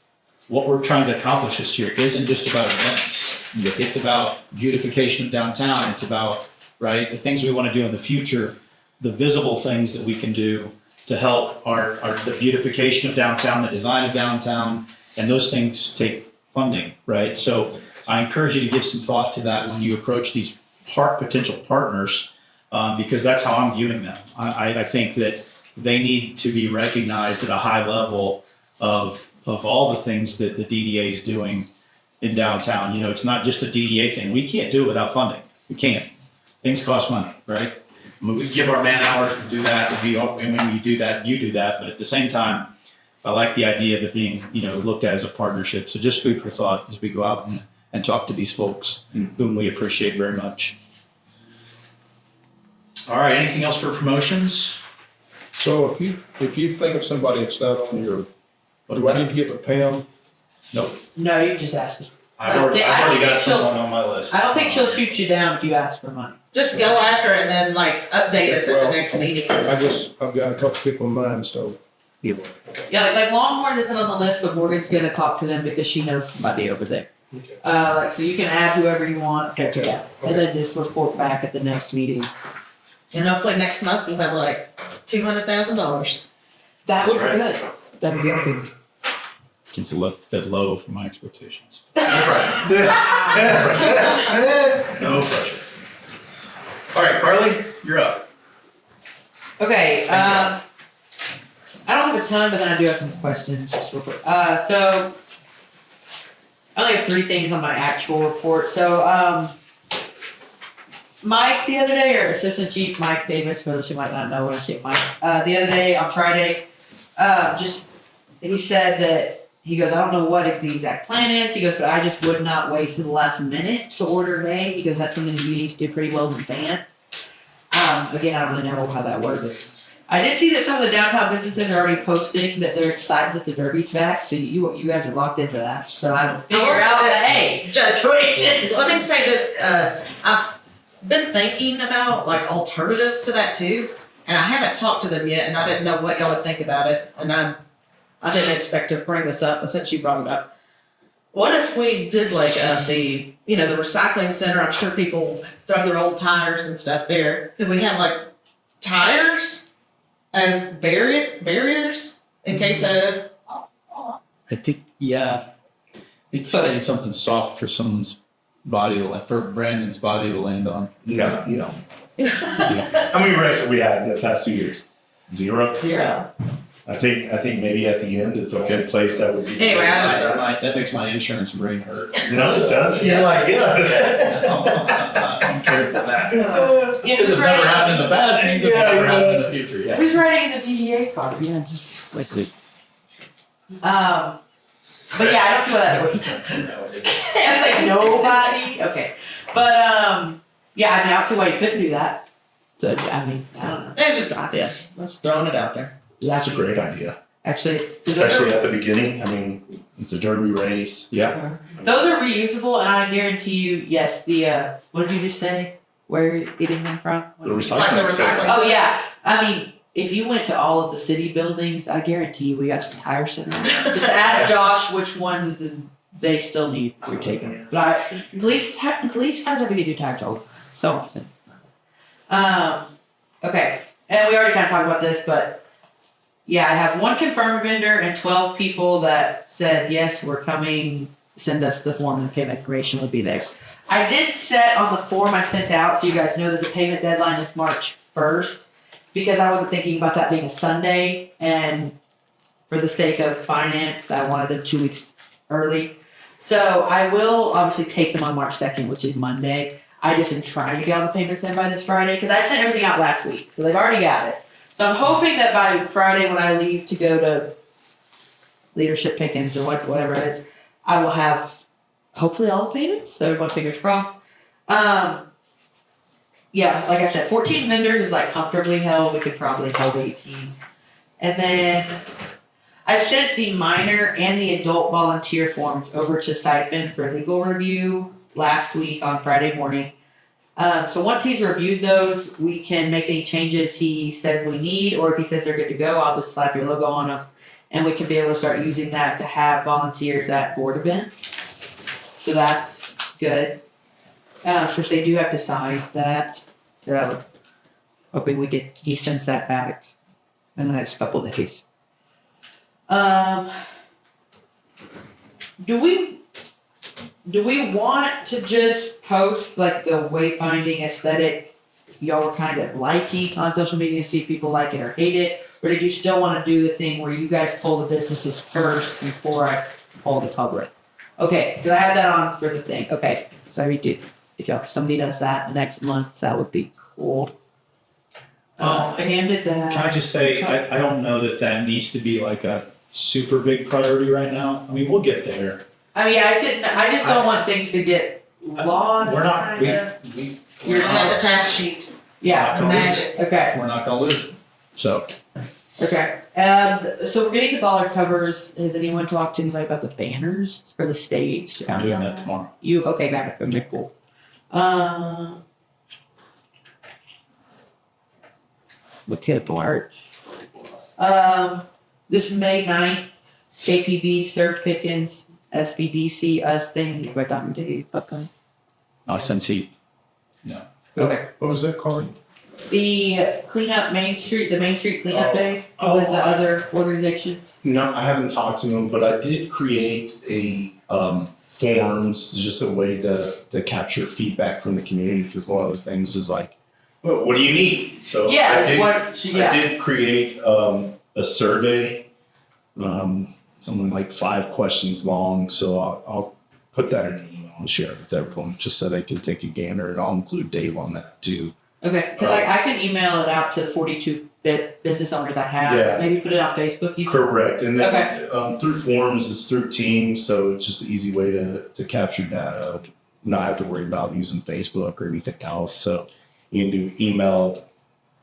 what we're trying to accomplish this year. It isn't just about events. It's about beautification of downtown. It's about, right, the things we want to do in the future, the visible things that we can do to help the beautification of downtown, the design of downtown, and those things take funding, right? So I encourage you to give some thought to that when you approach these potential partners, because that's how I'm viewing them. I think that they need to be recognized at a high level of all the things that the DDA is doing in downtown. You know, it's not just a DDA thing. We can't do it without funding. We can't. Things cost money, right? I mean, we give our man hours to do that, and when you do that, you do that. But at the same time, I like the idea of it being, looked at as a partnership. So just food for thought as we go out and talk to these folks whom we appreciate very much. All right, anything else for promotions? So if you think of somebody that's not on your, do I need to get with Pam? Nope. No, you just ask us. I've already got someone on my list. I don't think she'll shoot you down if you ask for money. Just go after it and then, like, update us at the next meeting. I've got a couple people in mind, so. Yeah, like Longhorn isn't on the list, but Morgan's gonna talk to them because she knows somebody over there. So you can add whoever you want. Okay. Yeah, and then just report back at the next meeting. And hopefully next month we'll have like $200,000. That would be That's good. That'd be good. It's a bit low for my expectations. No pressure. No pressure. All right, Carly, you're up. Okay, I don't have a ton, but then I do have some questions, just real quick. So, I only have 3 things on my actual report. So, Mike the other day, or Assistant Chief Mike Davis, for those who might not know when I say Mike, the other day on Friday, he said that, he goes, I don't know what the exact plan is. He goes, but I just would not wait to the last minute to order hay. He goes, that's something you need to do pretty well in advance. Again, I don't really know how that works. I did see that some of the downtown businesses are already posting that they're excited that the Derby's back. So you guys are locked into that. So I will figure out the hay situation. Let me say this, I've been thinking about like alternatives to that too, and I haven't talked to them yet, and I didn't know what y'all would think about it, and I didn't expect to bring this up, but since you brought it up, what if we did like the recycling center? I'm sure people throw their old tires and stuff there. Could we have like tires as barriers in case of? I think, yeah. I think you're saying something soft for someone's body to land, for Brandon's body to land on. Yeah, How many wrecks have we had in the past 2 years? 0? 0. I think maybe at the end it's a good place that would be. Anyway, That makes my insurance brain hurt. No, it doesn't. You're like, yeah. I'm careful with that. Yeah, Because who's it's never writing, happened in the past, means it'll never happen in the future, yeah. who's writing in the DDA card? Yeah, just wait. But yeah, I don't see why that works. I was like, nobody? Okay. But, yeah, I mean, I don't see why you couldn't do that. So, I mean, I don't know. It's just an idea. Let's throwing it out there. That's a great idea, Actually, especially at the beginning. I mean, it's a derby race. Yeah. those are reusable, and I guarantee you, yes, the, what did you just say? Where you're getting them from? The Like the recycling. recycling. Oh, yeah. I mean, if you went to all of the city buildings, I guarantee you we got some tire center. Just ask Josh which ones they still need for taking. But police cars ever get new tires all so often. Okay. And we already kind of talked about this, but yeah, I have one confirmed vendor and 12 people that said, yes, we're coming. Send us the form and payment information will be there. I did set on the form I sent out, so you guys know that the payment deadline is March 1st. Because I wasn't thinking about that being a Sunday, and for the sake of finance, I wanted it 2 weeks early. So I will obviously take them on March 2nd, which is Monday. I just am trying to get all the payments in by this Friday, because I sent everything out last week, so they've already got it. So I'm hoping that by Friday when I leave to go to leadership pickings or whatever it is, I will have hopefully all the payments, so everyone fingers crossed. Yeah, like I said, 14 vendors is like comfortably held. We could probably hold 18. And then I sent the minor and the adult volunteer forms over to Siphon for legal review last week on Friday morning. So once he's reviewed those, we can make any changes he says we need, or if he says they're good to go, I'll just slap your logo on them. And we can be able to start using that to have volunteers at board events. So that's good. So they do have to sign that. So hoping he sends that back in the next couple of days. Do we want to just post like the wayfinding aesthetic y'all were kind of liking on social media and see if people like it or hate it? Or did you still want to do the thing where you guys pull the businesses first before I pull the public? Okay, because I had that on for the thing. Okay, so we do. If somebody does that the next month, that would be cool. Pam did that. Can I just say, I don't know that needs to be like a super big priority right now. I mean, we'll get there. I mean, I just don't want things to get lost. We're not, kinda. You're gonna have the task sheet. Yeah, We're not gonna lose magic. okay. We're not gonna lose it. So, Okay. So we're getting the baller covers. Has anyone talked to anybody about the banners for the stage? I'm doing that tomorrow. You okay? Got it. Okay, cool. What tip March? This May 9th, KPB, Surf Pickens, SBDC, us thing. What time did you book them? SNC. No. Okay. What was that card? The cleanup Main Street, the Main Street cleanup day with the other organizations. No, I haven't talked to them, but I did create a forms, just a way to capture feedback from the community, because one of the things is like, well, what do you need? So Yeah, I did create a survey, something like 5 questions long. So I'll put that in an email and share it with everyone, just so they can take a gander, and I'll include Dave on that too. Okay, because I can email it out to the 42 business owners I have. Yeah. Maybe put it on Facebook. You Correct, and then Okay. through forms, it's through Teams, so it's just an easy way to capture data, not have to worry about using Facebook or anything else. So you can do email,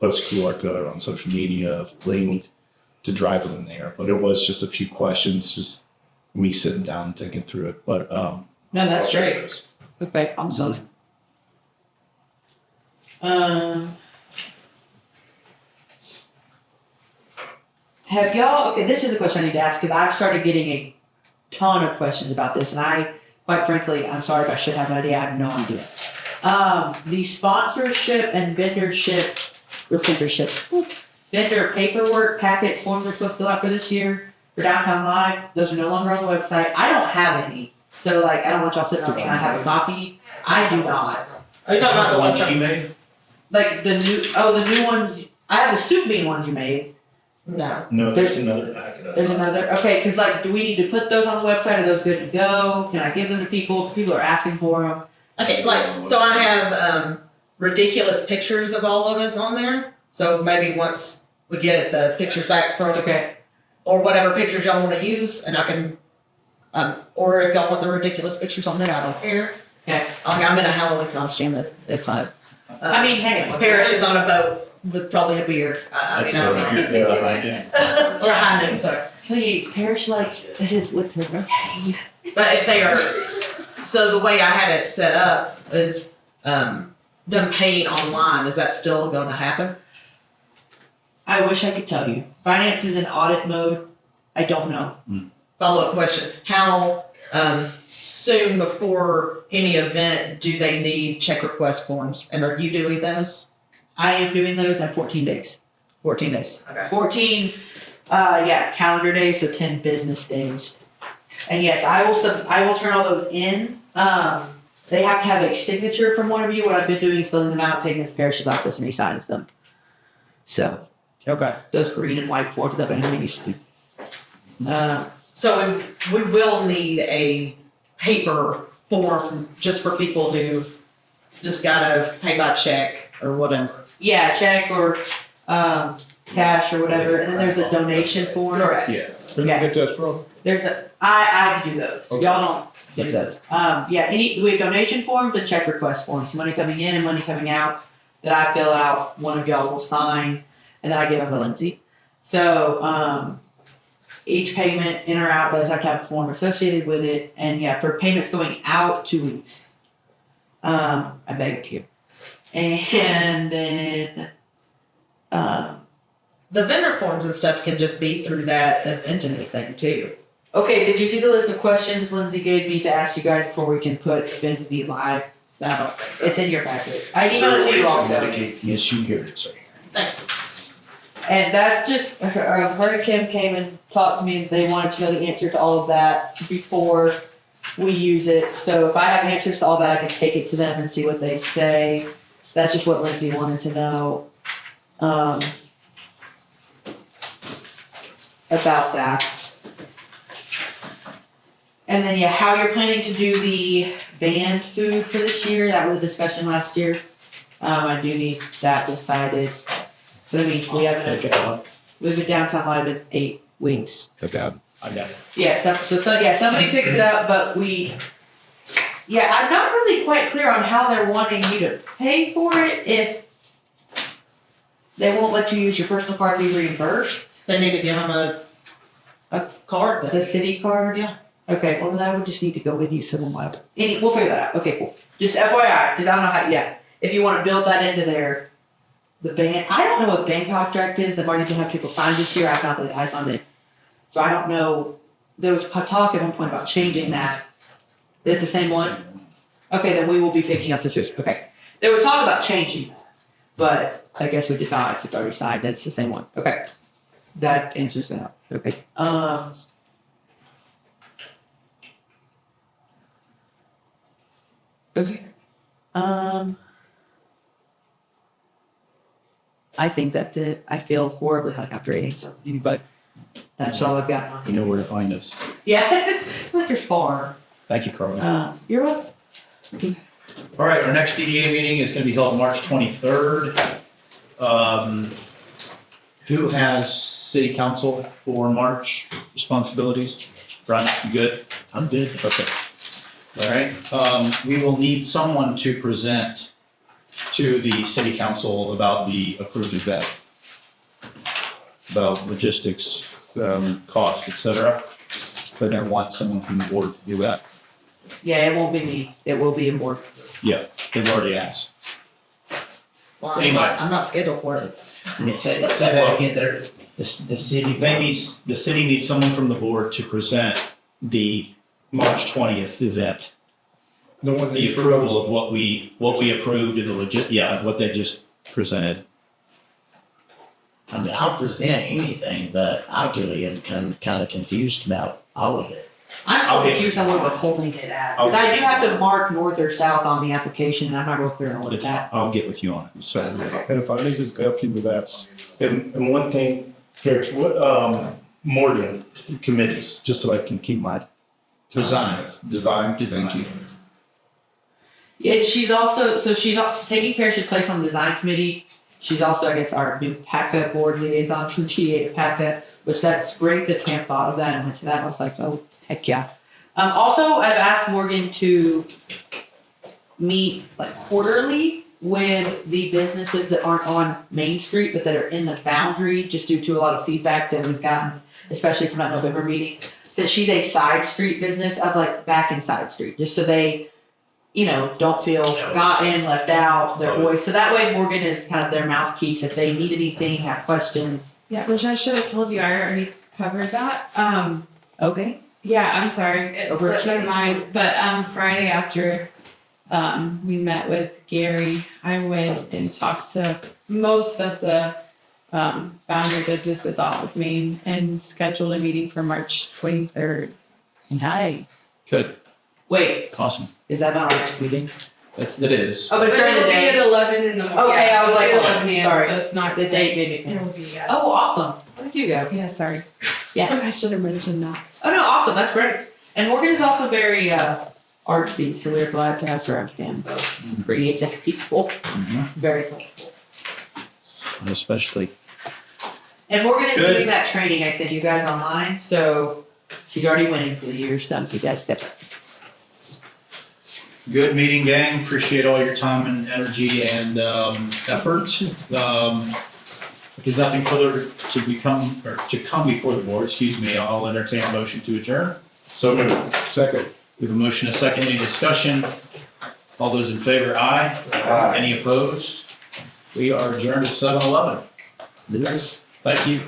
post QR code on social media, link to drive them there. But it was just a few questions, just me sitting down and thinking through it. But No, that's I'll share great. those. Okay, awesome. Have y'all, okay, this is a question I need to ask because I've started getting a ton of questions about this, and I, quite frankly, I'm sorry if I should have an idea, I have no idea. The sponsorship and vendor paperwork packet forms we're supposed to fill out for this year for Downtown Live, those are no longer on the website. I don't have any, so like, I don't want y'all sitting on thinking I have a copy. I do not. Are you talking about the ones she from? made? Like the new ones, I have the soup bean ones you made. No. No, There's- there's another packet of There's another, okay, cause like, do we need to put those on the website? Are those good to go? Can I give them to people? People are asking for them. Okay, like, so I have, ridiculous pictures of all of us on there. So maybe once we get the pictures back from, Okay. or whatever pictures y'all wanna use, and I can, or if y'all want the ridiculous pictures on there, I don't care. Okay. I'm in a Halloween costume if I mean, hey, Parish is on a boat with probably a beer. That's Or a high noon, sorry. please, Parish likes his with her. Okay. But if they are, so the way I had it set up is, them paying online, is that still gonna happen? I wish I could tell you. Finance is in audit mode. I don't know. Follow-up question, how, soon before any event do they need check request forms? And are you doing those? I am doing those at 14 days. 14 days. Okay. 14, calendar days, so 10 business days. And yes, I will turn all those in. They have to have a signature from one of you. What I've been doing is filling them out, taking them to Parish's office, and he signs them. So, Okay. those green and white forms that I'm used to. So we will need a paper form just for people who just gotta pay by check or whatever. Yeah, check or cash or whatever. And then there's a donation form. Correct. Yeah. Where do you get this from? There's I can do those. Okay. Y'all don't get those. We have donation forms and check request forms. Money coming in and money coming out that I fill out. One of y'all will sign, and then I give them to Lindsay. So each payment in or out does have to have a form associated with it. And yeah, for payments going out, 2 weeks. I beg you. And then The vendor forms and stuff can just be through that event and everything too. okay, did you see the list of questions Lindsay gave me to ask you guys before we can put Vinci live? I don't think so. It's in your packet. I emailed it to you also. Mitigate the issue here, it's right here. Thank you. And that's just, her and Kim came and talked to me, and they wanted to know the answer to all of that before we use it. So if I have answers to all that, I can take it to them and see what they say. That's just what Lindsay wanted to know. About that. And then, yeah, how you're planning to do the band food for this year, that was a discussion last year. I do need that decided. But I mean, we have a downtown live at 8 wings. Okay. I got it. Yeah, somebody picks it up, but I'm not really quite clear on how they're wanting you to pay for it if they won't let you use your personal card to be reimbursed. They need to give them a card The then. city card? Yeah. Okay, well then I would just need to go with you, so we'll figure that out. Okay, cool. Just FYI, because I don't know how, if you want to build that into the band, I don't know what the band contract is that Marty can have people sign this year. I've not really eyes on it. So I don't know. There was talk at one point about changing that. Is it the same one? Okay, then we will be picking up the shoes. Okay. There was talk about changing that, but I guess we did not. It's already signed. It's the same one. Okay. That answers that. Okay. Okay. I think that's it. I feel horribly like after eating something, but that's all I've got. You know where to find us. Yeah, like your farm. Thank you, Carly. You're welcome. All right, our next DDA meeting is going to be held March 23rd. Who has city council for March responsibilities? Brian, you good? I'm good. Okay. All right, we will need someone to present to the city council about the approved event, about logistics, cost, et cetera. But I want someone from the board to do that. Yeah, it won't be me. It will be a board. Yeah, they've already asked. Well, Anyway. I'm not scheduled for it. Say that again there, the city. The city needs someone from the board to present the March 20th event. The one that The you approval of what we approved in the what they just presented. I mean, I'll present anything, but I really am kind of confused about all of it. I'm I'll so get- confused on where we're holding it at. I'll 'Cause I get- do have to mark north or south on the application, and I'm not real clear on what it's at. I'll get with you on it. So, And if I need to help you with that, And one thing, Parish, what, Morgan committees, just so I can keep my designs. design. Thank you. Yeah, she's also, so she's taking Parish's place on the design committee. She's also, I guess, our new PACA board liaison from DDA to PACA, which that's great that Cam thought of that and went to that. I was like, oh, heck yeah. Also, I've asked Morgan to meet like quarterly with the businesses that aren't on Main Street, but that are in the boundary, just due to a lot of feedback that we've gotten, especially from that November meeting, that she's a side street business of like back in side street, just so they, you know, don't feel forgotten, left out, their voice. So that way Morgan is kind of their mouthpiece if they need anything, have questions. Yeah, which I should have told you, I already covered that. Okay. Yeah, I'm sorry, it slipped my Overcharge. mind, but, Friday after, we met with Gary, I went and talked to most of the, boundary businesses off of Main and scheduled a meeting for March 23rd. Nice. Good, Wait, awesome. is that not our next meeting? It is. Oh, but it's during the It'll be day. at 11 in the morning. Okay, I was like, it'll be oh, 11 a.m., sorry. so it's not. The date made me think. It'll be, Oh, awesome. Where did you go? yeah, sorry. Yeah. I should have mentioned that. Oh no, awesome. That's great. And Morgan is also very artsy, so we're glad to have her on campus. Creative people. Very helpful. Especially. And Morgan is Good. doing that training I sent you guys online, so she's already winning for the year, so you guys step up. Good meeting, gang. Appreciate all your time and energy and effort. If there's nothing further to come before the board, excuse me, I'll entertain a motion to adjourn. So moved. Second. We have a motion, a second, any discussion? All those in favor, aye. Aye. Any opposed? We are adjourned at 7:11. Thank you.